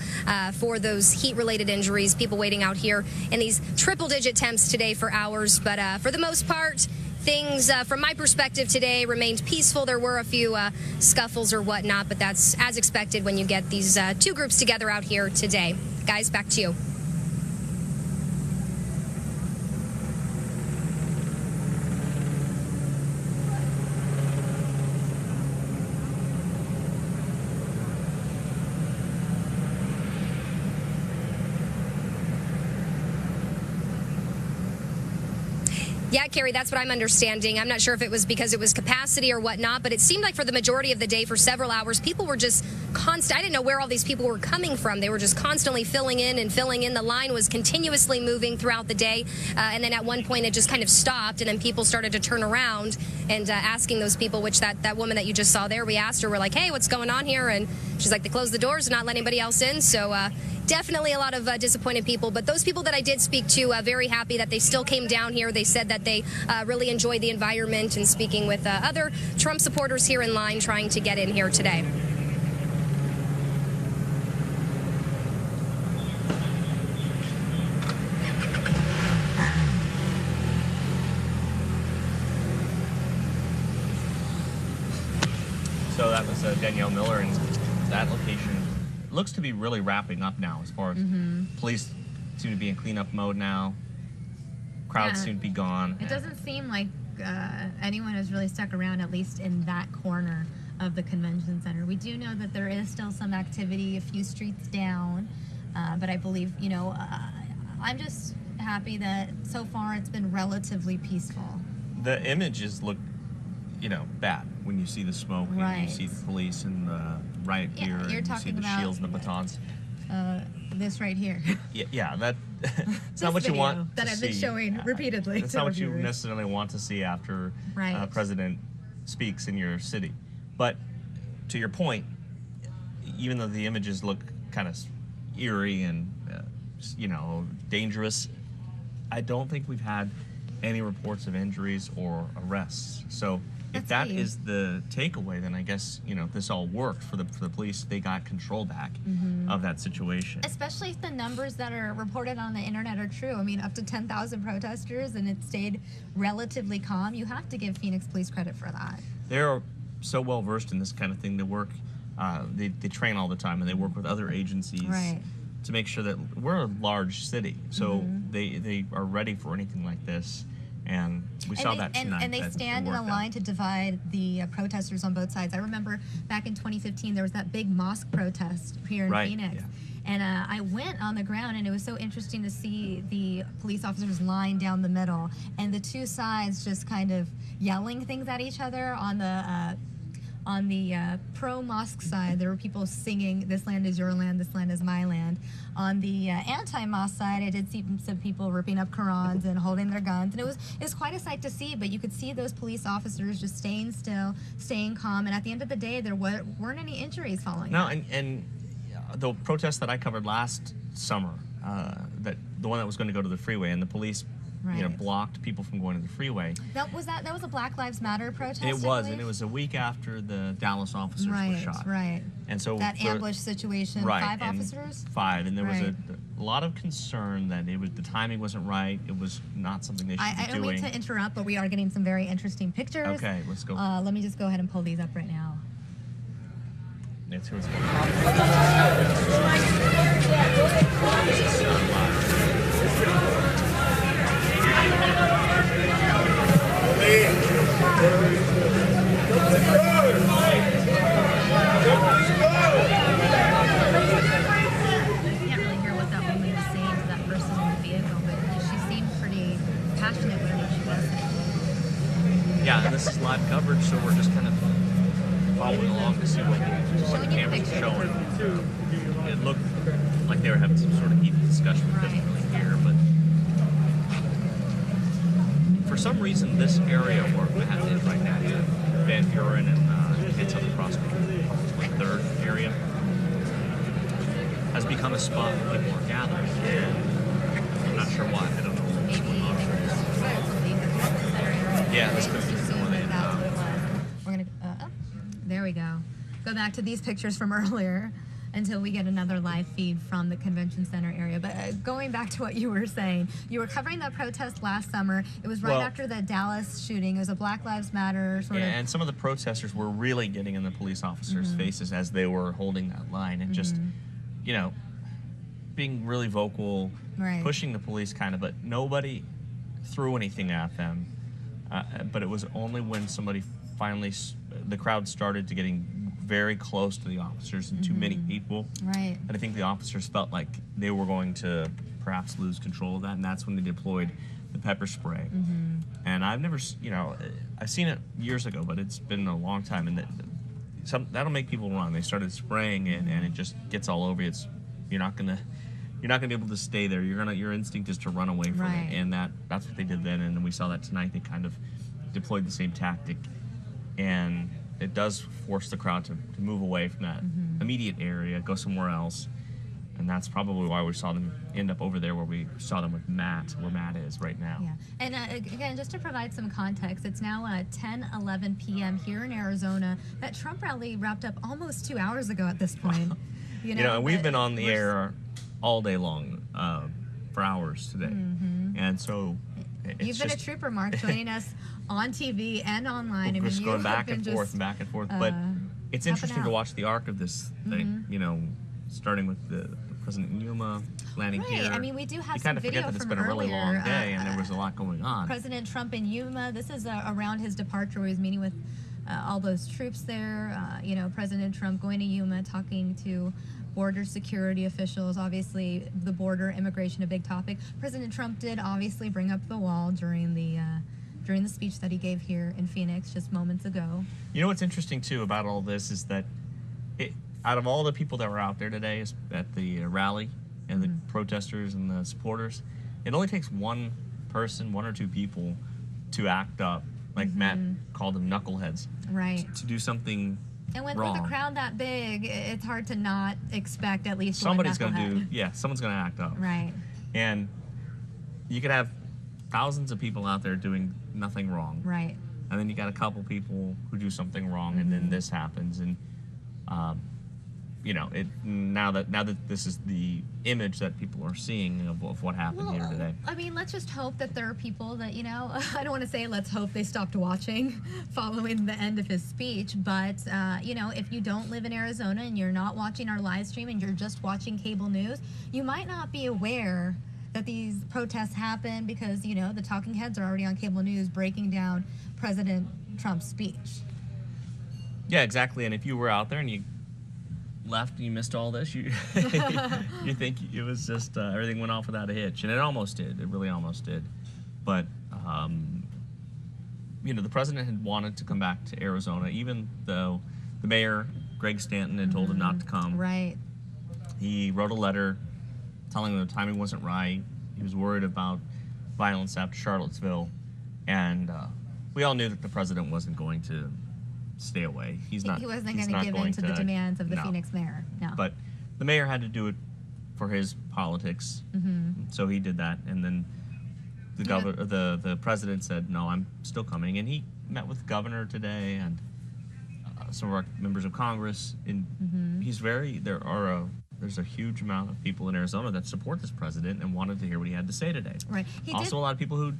for those heat-related injuries. People waiting out here in these triple-digit temps today for hours, but for the most part, things from my perspective today remained peaceful. There were a few scuffles or whatnot, but that's as expected when you get these 2 groups together out here today. Guys, back to you. Yeah, Carrie, that's what I'm understanding. I'm not sure if it was because it was capacity or whatnot, but it seemed like for the majority of the day, for several hours, people were just constant. I didn't know where all these people were coming from. They were just constantly filling in and filling in. The line was continuously moving throughout the day. And then at one point, it just kind of stopped, and then people started to turn around and asking those people, which that woman that you just saw there, we asked her, we're like, hey, what's going on here? And she's like, they closed the doors and not let anybody else in. So definitely a lot of disappointed people. But those people that I did speak to, very happy that they still came down here. They said that they really enjoyed the environment, and speaking with other Trump supporters here in line trying to get in here today. So that was Danielle Miller, and that location looks to be really wrapping up now as far as police seem to be in cleanup mode now. Crowds seem to be gone. It doesn't seem like anyone has really stuck around, at least in that corner of the convention center. We do know that there is still some activity a few streets down, but I believe, you know, I'm just happy that so far it's been relatively peaceful. The images look, you know, bad when you see the smoke and you see the police and the riot gear and you see the shields and the batons. This right here. Yeah, that it's not what you want that to I've been see. showing repeatedly. It's not what you necessarily want to see after a president speaks in your city. But to your point, even though the images look kind of eerie and you know, dangerous, I don't think we've had any reports of injuries or arrests. So if that is the takeaway, then I guess, you know, this all worked for the police. They got control back of that situation. Especially if the numbers that are reported on the internet are true. I mean, up to 10,000 protesters, and it stayed relatively calm. You have to give Phoenix police credit for that. They're so well versed in this kind of thing. They work, they train all the time, and they work with other agencies to make sure that we're a large city. So they are ready for anything like this. And we saw that tonight. And they stand in a line to divide the protesters on both sides. I remember back in 2015, there was that big mosque protest here in Phoenix. Yeah. And I went on the ground, and it was so interesting to see the police officers line down the middle, and the two sides just kind of yelling things at each other. On the pro-mosque side, there were people singing, "This land is your land, this land is my land." On the anti-mosque side, I did see some people ripping up Qurans and holding their guns, and it was quite a sight to see. But you could see those police officers just staying still, staying calm, and at the end of the day, there weren't any injuries following. No, and the protest that I covered last summer, that the one that was going to go to the freeway, and the police, you know, blocked people from going to the freeway. That was a Black Lives Matter protest. It was, and it was a week after the Dallas officers were shot. Right. And so that ambush situation. 5 officers. 5, and there was a lot of concern that the timing wasn't right. It was not something they should be doing. I don't mean to interrupt, but we are getting some very interesting pictures. Okay, let's go. Let me just go ahead and pull these up right now. Let's see what's going Yeah, and this is live coverage, so we're just kind of following along to see what the camera's showing. It looked like they were having some sort of heated discussion, which doesn't really hear, but some reason, this area where Matt is right now, Van Buren and Kids on the Prospect, 23rd area, has become a spot where people are gathering. And I'm not sure why. I don't know what's going on. Yeah, this could be one in. We're gonna. There we go. Go back to these pictures from earlier until we get another live feed from the convention center area. But going back to what you were saying, you were covering that protest last summer. It was right after the Dallas shooting. It was a Black Lives Matter sort of. And some of the protesters were really getting in the police officers' faces as they were holding that line and just, you know, being really vocal, pushing the police kind of, but nobody threw anything at them. But it was only when somebody finally, the crowd started to getting very close to the officers and too many people. Right. And I think the officers felt like they were going to perhaps lose control of that, and that's when they deployed the pepper spray. And I've never, you know, I've seen it years ago, but it's been a long time, and that'll make people run. They started spraying it, and it just gets all over you. You're not gonna be able to stay there. Your instinct is to run away from it, and that's what they did then. And then we saw that tonight. They kind of deployed the same tactic, and it does force the crowd to move away from that immediate area, go somewhere else. And that's probably why we saw them end up over there where we saw them with Matt, where Matt is right now. Yeah. And again, just to provide some context, it's now 10:11 p.m. here in Arizona. That Trump rally wrapped up almost 2 hours ago at this point. You know, and we've been on the air all day long for hours today. And so you've been a trooper, Mark, joining us on TV and online. We're just going back and forth and back and forth. But it's interesting to watch the arc of this thing, you know, starting with the President Yuma landing here. I mean, we do have you some kind of video forget that it's from been a really earlier. long day and there was a lot going on. President Trump in Yuma. This is around his departure where he was meeting with all those troops there. You know, President Trump going to Yuma, talking to border security officials. Obviously, the border immigration, a big topic. President Trump did obviously bring up the wall during the speech that he gave here in Phoenix just moments ago. You know what's interesting too about all this is that out of all the people that were out there today at the rally and the protesters and the supporters, it only takes one person, one or two people to act up, like Matt called them knuckleheads, to do something and with wrong. a crowd that big, it's hard to not expect at least somebody's one going to someone's going to act up. Right. And you could have thousands of people out there doing nothing wrong. Right. And then you got a couple people who do something wrong, and then this happens. And you know, now that this is the image that people are seeing of what happened here today. I mean, let's just hope that there are people that, you know, I don't want to say let's hope they stopped watching following the end of his speech, but, you know, if you don't live in Arizona and you're not watching our live stream and you're just watching cable news, you might not be aware that these protests happen because, you know, the talking heads are already on cable news breaking down President Trump's speech. Yeah, exactly. And if you were out there and you left and you missed all this, you you think it was just everything went off without a hitch, and it almost did. It really almost did. But you know, the president had wanted to come back to Arizona, even though the mayor, Greg Stanton, had told him not to come. Right. He wrote a letter telling him the timing wasn't right. He was worried about violence after Charlottesville, and we all knew that the president wasn't going to stay away. He wasn't going to give in to the demands of the Phoenix mayor. No. But the mayor had to do it for his politics, so he did that. And then the president said, "No, I'm still coming." And he met with the governor today and some of our members of Congress. And there's a huge amount of people in Arizona that support this president and wanted to hear what he had to say today. Right. A lot of people who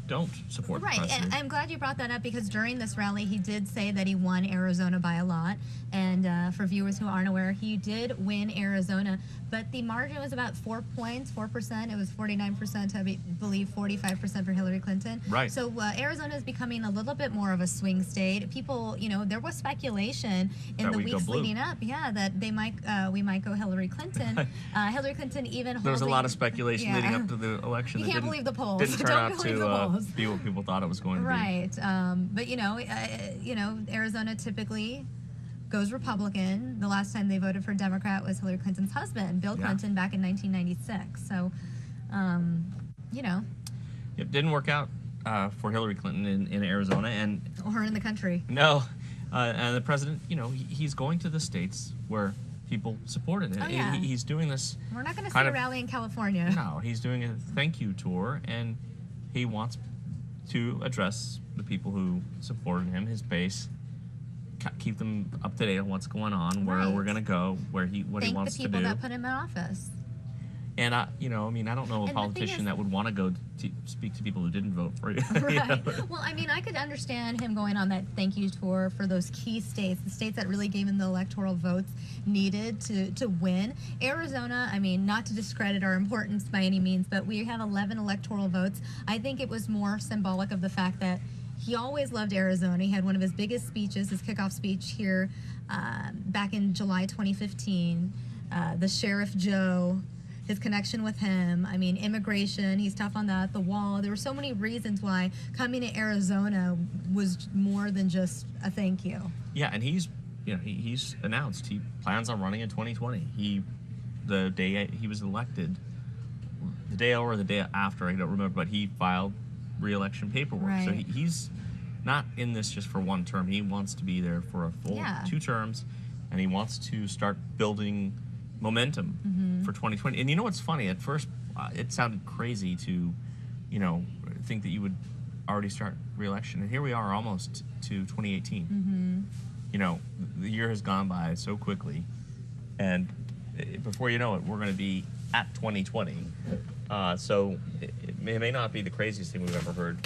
don't support the president. And I'm glad you brought that up because during this rally he did say that he won Arizona by a lot, and for viewers who aren't aware, he did win Arizona, but the margin was about 4 points, 4%. It was 49% to, I believe, 45% for Hillary Clinton. Right. So Arizona is becoming a little bit more of a swing state. People, you know, there was speculation in the weeks leading up, that we might go Hillary Clinton. Hillary Clinton even there was a lot of speculation leading up to the election. You can't believe the polls. Didn't turn out to be what people thought it was going to be. Right. But you know, Arizona typically goes Republican. The last time they voted for Democrat was Hillary Clinton's husband, Bill Clinton, back in 1996. So, you know. It didn't work out for Hillary Clinton in Arizona, and or in the country. No, and the president, you know, he's going to the states where people supported it. Oh, yeah. He's doing this. We're not going to see a rally in California. No, he's doing a thank you tour, and he wants to address the people who supported him, his base, keep them up to date on what's going on, where we're going to go, what he wants to do. Thank the people that put him in office. And you know, I mean, I don't know a politician that would want to go to speak to people who didn't vote for you. Right. You know? Well, I mean, I could understand him going on that thank you tour for those key states, the states that really gave him the electoral votes needed to win. Arizona, I mean, not to discredit our importance by any means, but we have 11 electoral votes. I think it was more symbolic of the fact that he always loved Arizona. He had one of his biggest speeches, his kickoff speech here back in July 2015. The Sheriff Joe, his connection with him, I mean, immigration, he's tough on that, the wall. There were so many reasons why coming to Arizona was more than just a thank you. Yeah, and he's announced he plans on running in 2020. The day he was elected, the day or the day after, I don't remember, but he filed re-election paperwork. Right. So he's not in this just for one term. He wants to be there for a full 2 terms, and he wants to start building momentum for 2020. And you know what's funny? At first, it sounded crazy to, you know, think that you would already start re-election. And here we are almost to 2018. You know, the year has gone by so quickly. And before you know it, we're going to be at 2020. So it may not be the craziest thing we've ever heard.